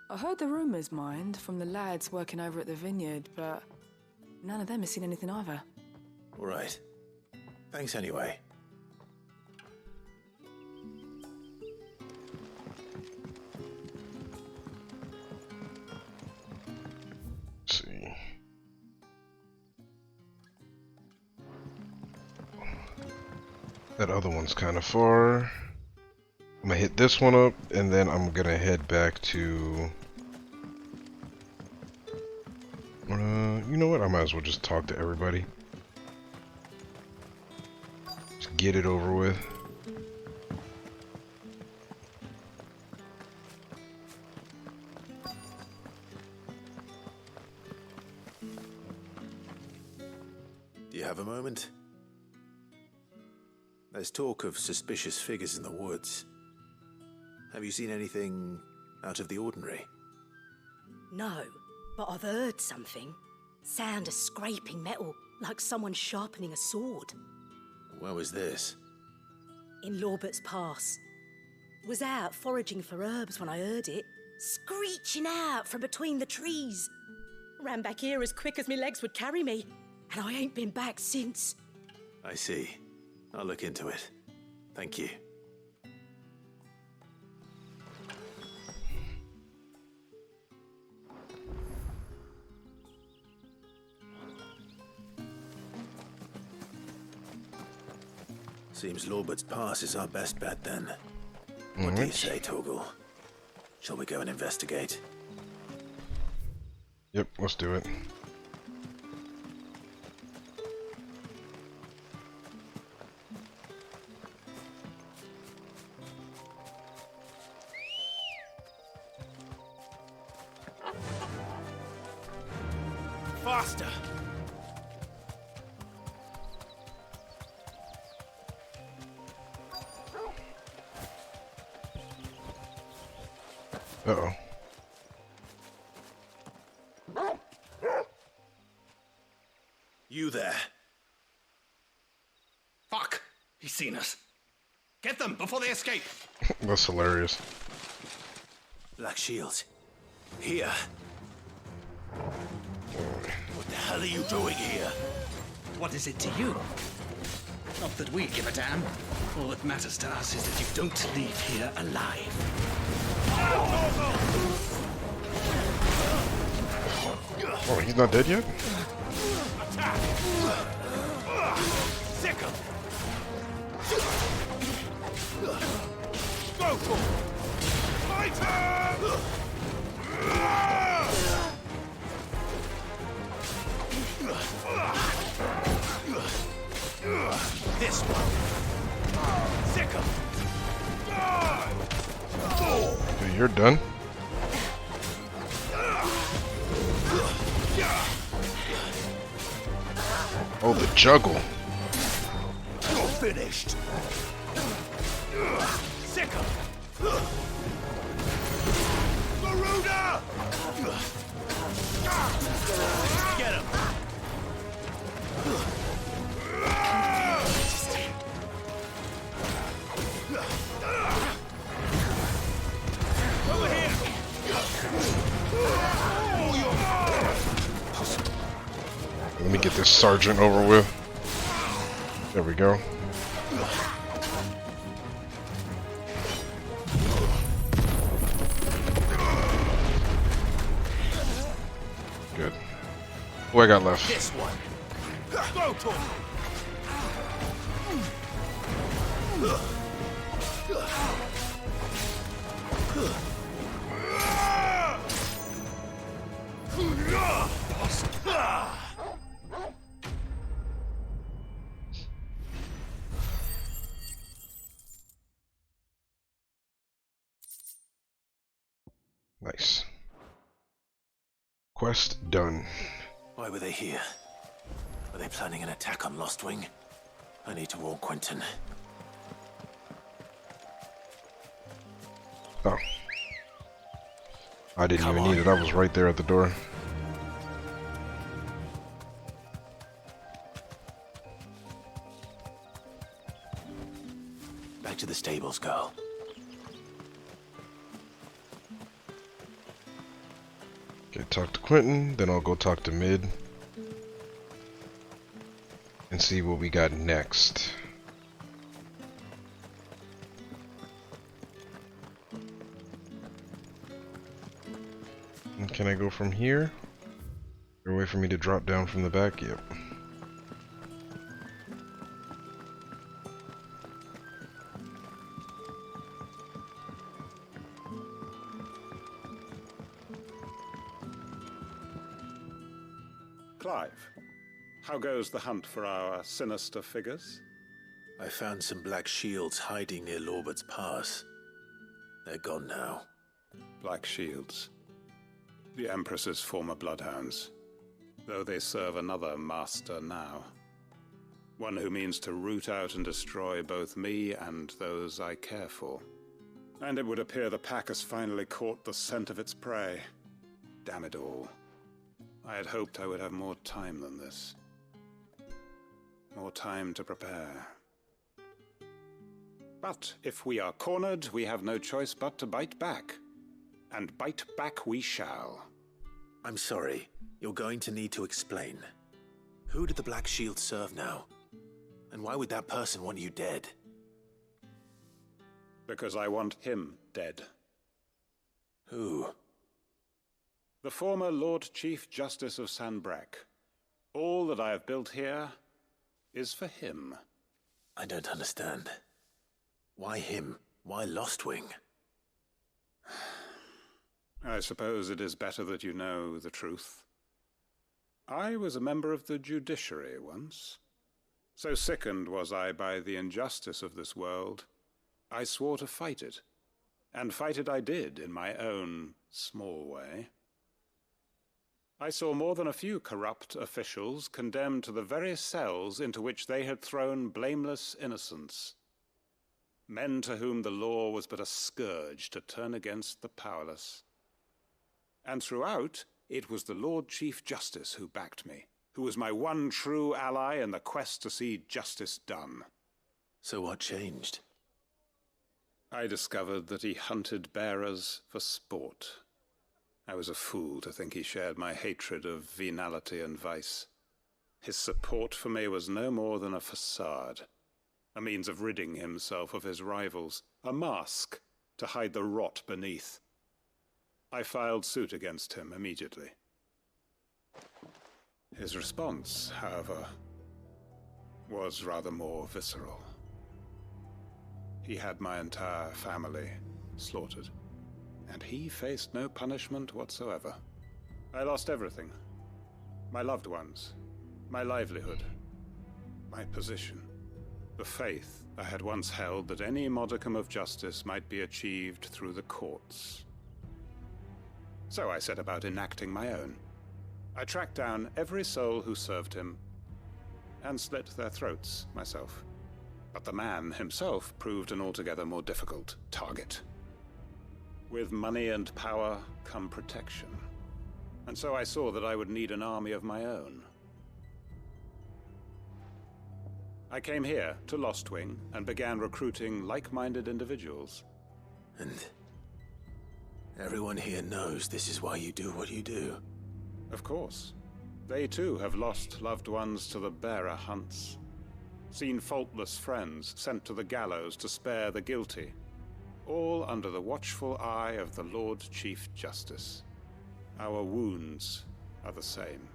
I heard the rumours, mind, from the lads working over at the vineyard, but none of them has seen anything either. All right. Thanks anyway. Let's see. That other one's kind of far. I'm gonna hit this one up, and then I'm gonna head back to... you know what? I might as well just talk to everybody. Just get it over with. Do you have a moment? There's talk of suspicious figures in the woods. Have you seen anything out of the ordinary? No, but I've heard something. Sound of scraping metal, like someone sharpening a sword. Where was this? In Lorbert's Pass. Was out foraging for herbs when I heard it, screeching out from between the trees. Ran back here as quick as my legs would carry me, and I ain't been back since. I see. I'll look into it. Thank you. Seems Lorbert's Pass is our best bet then. What do you say, Torgal? Shall we go and investigate? Yep, let's do it. Faster! Uh-oh. You there. Fuck! He's seen us. Get them before they escape. That's hilarious. Black Shield. Here. What the hell are you doing here? What is it to you? Not that we give a damn. All that matters to us is that you don't leave here alive. Oh, he's not dead yet? Attack! Sickle! Go for it! My turn! This one! Sickle! Dude, you're done. Oh, the juggle. You're finished! Sickle! Garuda! Get him! Over here! Let me get this sergeant over with. There we go. Good. What I got left? This one. Go to him. Nice. Quest done. Why were they here? Are they planning an attack on Lostwing? I need to warn Quentin. Oh. I didn't Come even on. need it. I was right there at the door. Back to the stables, girl. Okay, talk to Quentin, then I'll go talk to Mid and see what we got next. And can I go from here? Is there a way for me to drop down from the back? Yep. Clive, how goes the hunt for our sinister figures? I found some black shields hiding near Lorbert's Pass. They're gone now. Black shields. The Empress's former bloodhounds, though they serve another master now. One who means to root out and destroy both me and those I care for. And it would appear the pack has finally caught the scent of its prey. Damn it all. I had hoped I would have more time than this. More time to prepare. But if we are cornered, we have no choice but to bite back. And bite back we shall. I'm sorry. You're going to need to explain. Who did the Black Shield serve now? And why would that person want you dead? Because I want him dead. Who? The former Lord Chief Justice of Sanbreque. All that I have built here is for him. I don't understand. Why him? Why Lostwing? I suppose it is better that you know the truth. I was a member of the judiciary once. So sickened was I by the injustice of this world, I swore to fight it. And fight it I did in my own small way. I saw more than a few corrupt officials condemned to the very cells into which they had thrown blameless innocents. Men to whom the law was but a scourge to turn against the powerless. And throughout, it was the Lord Chief Justice who backed me, who was my one true ally in the quest to see justice done. So what changed? I discovered that he hunted bearers for sport. I was a fool to think he shared my hatred of venality and vice. His support for me was no more than a facade, a means of ridding himself of his rivals, a mask to hide the rot beneath. I filed suit against him immediately. His response, however, was rather more visceral. He had my entire family slaughtered, and he faced no punishment whatsoever. I lost everything. My loved ones, my livelihood, my position, the faith I had once held that any modicum of justice might be achieved through the courts. So I set about enacting my own. I tracked down every soul who served him, and slit their throats myself. But the man himself proved an altogether more difficult target. With money and power come protection. And so I saw that I would need an army of my own. I came here to Lostwing and began recruiting like-minded individuals. And everyone here knows this is why you do what you do. Of course. They too have lost loved ones to the bearer hunts. Seen faultless friends sent to the gallows to spare the guilty. All under the watchful eye of the Lord Chief Justice. Our wounds are the same.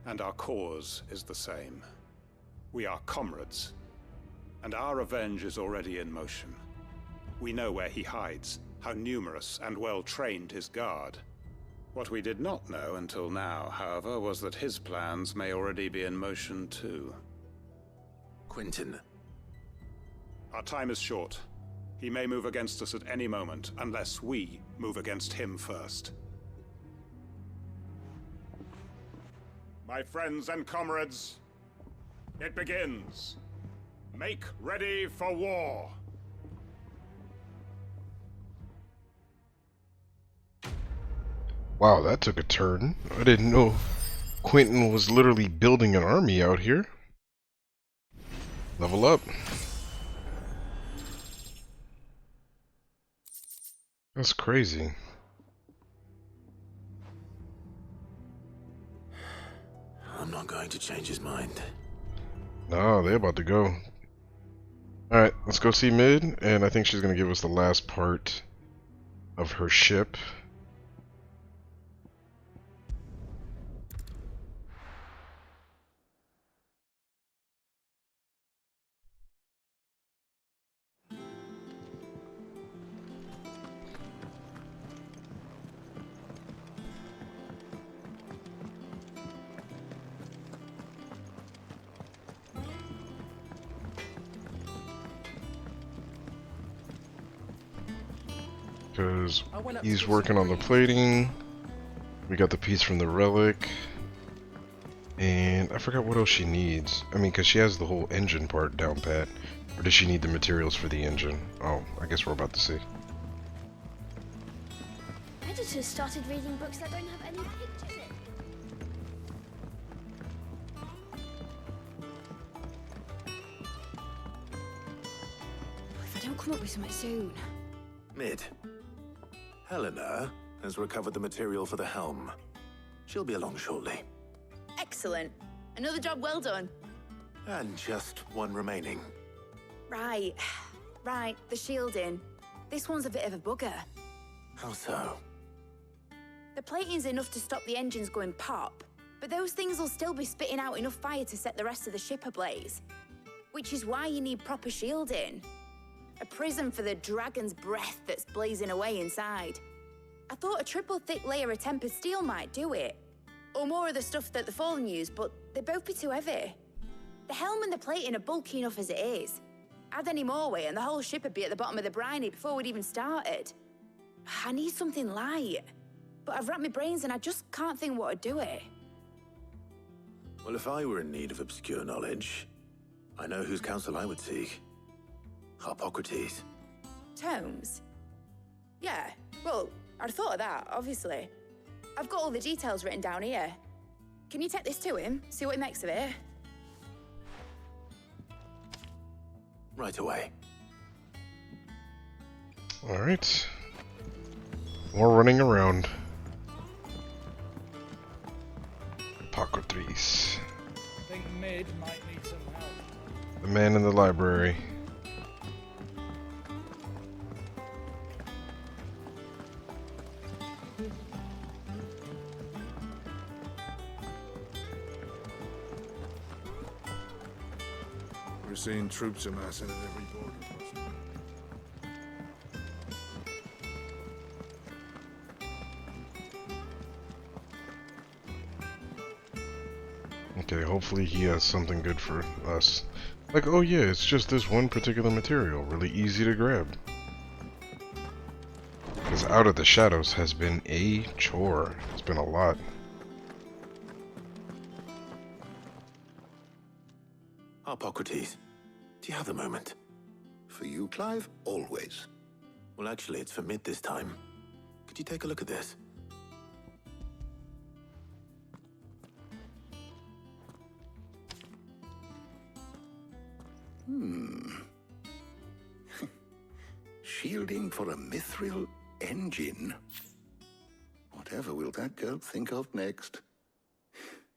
And our cause is the same. We are comrades. And our revenge is already in motion. We know where he hides, how numerous and well-trained his guard. What we did not know until now, however, was that his plans may already be in motion too. Quentin. Our time is short. He may move against us at any moment, unless we move against him first. My friends and comrades, it begins. Make ready for war. Wow, that took a turn. I didn't know Quentin was literally building an army out here. Level up. That's crazy. I'm not going to change his mind. No, they're about to go. Alright, let's go see Mid, and I think she's gonna give us the last part of her ship. Because he's working on the plating. We got the piece from the relic. And I forgot what else she needs. I mean, because she has the whole engine part down pat. Or does she need the materials for the engine? Oh, I guess we're about to see. Editors started reading books that don't have any pictures in. If I don't come up with something soon. Mid. Helena has recovered the material for the helm. She'll be along shortly. Excellent. Another job well done. And just one remaining. Right. Right, the shielding. This one's a bit of a bugger. How so? The plating's enough to stop the engines going pop, but those things will still be spitting out enough fire to set the rest of the ship ablaze. Which is why you need proper shielding. A prison for the dragon's breath that's blazing away inside. I thought a triple thick layer of tempered steel might do it. Or more of the stuff that the Fallen use, but they'd both be too heavy. The helm and the plating are bulky enough as it is. Add any more weight and the whole ship would be at the bottom of the briny before we'd even started. I need something light. But I've racked my brains and I just can't think what would do it. Well, if I were in need of obscure knowledge, I know whose counsel I would seek. Hippocrates. Tomes? Yeah, well, I'd thought of that, obviously. I've got all the details written down here. Can you take this to him, see what he makes of it? Right away. Alright. More running around. Hippocrates. I think Mid might need some help. The man in the library. We're seeing troops amassing at every border crossing. Okay, hopefully he has something good for us. Like, oh yeah, it's just this one particular material, really easy to grab. Because Out of the Shadows has been a chore. It's been a lot. Hippocrates, do you have a moment? For you, Clive, always. Well, actually, it's for Mid this time. Could you take a look at this? Shielding for a mithril engine. Whatever will that girl think of next?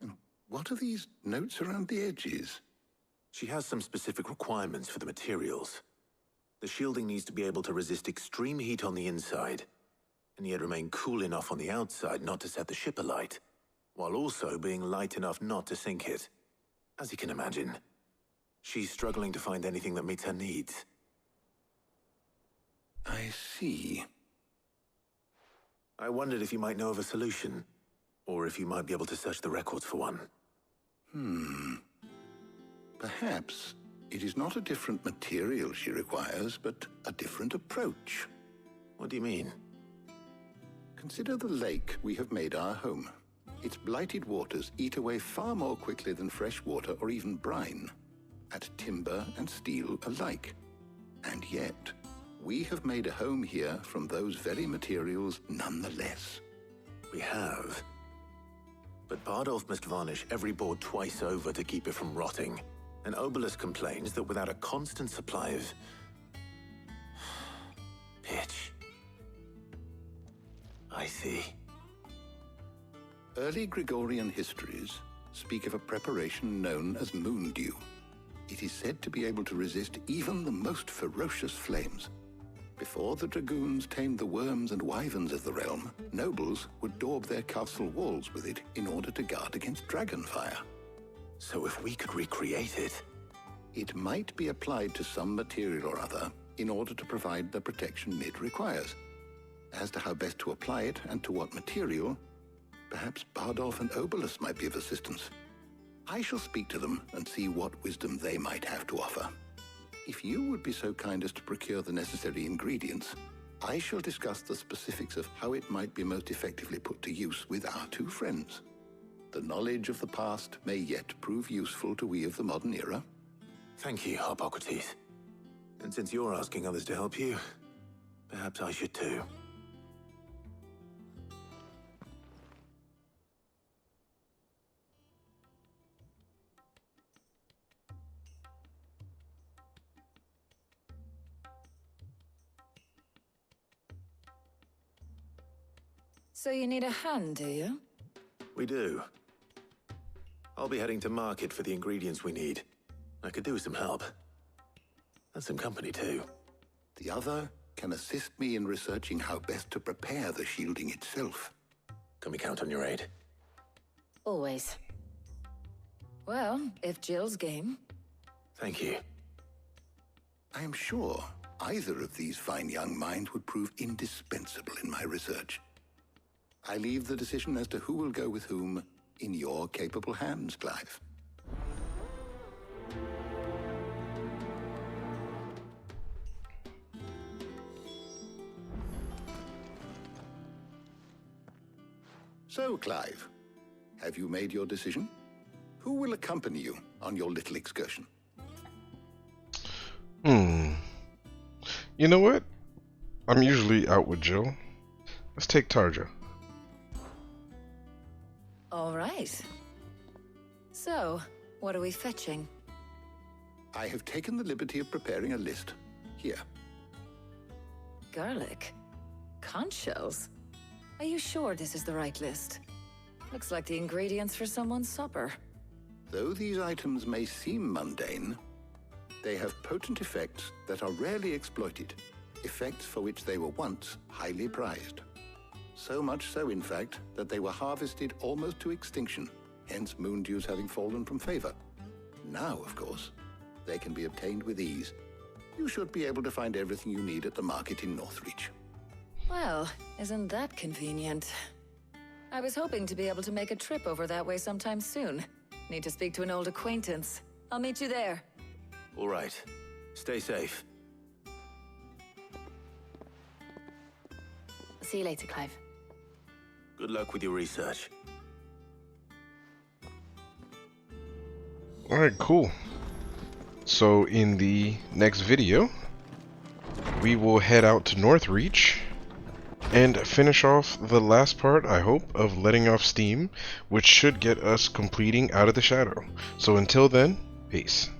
And what are these notes around the edges? She has some specific requirements for the materials. The shielding needs to be able to resist extreme heat on the inside, and yet remain cool enough on the outside not to set the ship alight, while also being light enough not to sink it. As you can imagine, she's struggling to find anything that meets her needs. I see. I wondered if you might know of a solution, or if you might be able to search the records for one. Perhaps it is not a different material she requires, but a different approach. What do you mean? Consider the lake we have made our home. Its blighted waters eat away far more quickly than fresh water or even brine, at timber and steel alike. And yet, we have made a home here from those very materials nonetheless. We have. But Bardolph must varnish every board twice over to keep it from rotting. And Obelus complains that without a constant supply of pitch. I see. Early Gregorian histories speak of a preparation known as moon dew. It is said to be able to resist even the most ferocious flames. Before the dragoons tamed the worms and wyverns of the realm, nobles would daub their castle walls with it in order to guard against dragon fire. So if we could recreate it... It might be applied to some material or other in order to provide the protection it requires. As to how best to apply it and to what material, perhaps Bardolph and Obelus might be of assistance. I shall speak to them and see what wisdom they might have to offer. If you would be so kind as to procure the necessary ingredients, I shall discuss the specifics of how it might be most effectively put to use with our two friends. The knowledge of the past may yet prove useful to we of the modern era. Thank you, Hippocrates. And since you're asking others to help you, perhaps I should too. So you need a hand, do you? We do. I'll be heading to market for the ingredients we need. I could do with some help. And some company too. The other can assist me in researching how best to prepare the shielding itself. Can we count on your aid? Always. Well, if Jill's game. Thank you. I am sure either of these fine young minds would prove indispensable in my research. I leave the decision as to who will go with whom in your capable hands, Clive. So, Clive, have you made your decision? Who will accompany you on your little excursion? You know what? I'm usually out with Jill. Let's take Tarja. All right. So, what are we fetching? I have taken the liberty of preparing a list. Here. Garlic. Conch shells. Are you sure this is the right list? Looks like the ingredients for someone's supper. Though these items may seem mundane, they have potent effects that are rarely exploited, effects for which they were once highly prized. So much so, in fact, that they were harvested almost to extinction, hence moon dews having fallen from favor. Now, of course, they can be obtained with ease. You should be able to find everything you need at the market in Northreach. Well, isn't that convenient? I was hoping to be able to make a trip over that way sometime soon. Need to speak to an old acquaintance. I'll meet you there. All right. Stay safe. See you later, Clive. Good luck with your research. Alright, cool. So in the next video, we will head out to Northreach and finish off the last part, I hope, of letting off steam, which should get us completing Out of the Shadow. So until then, peace.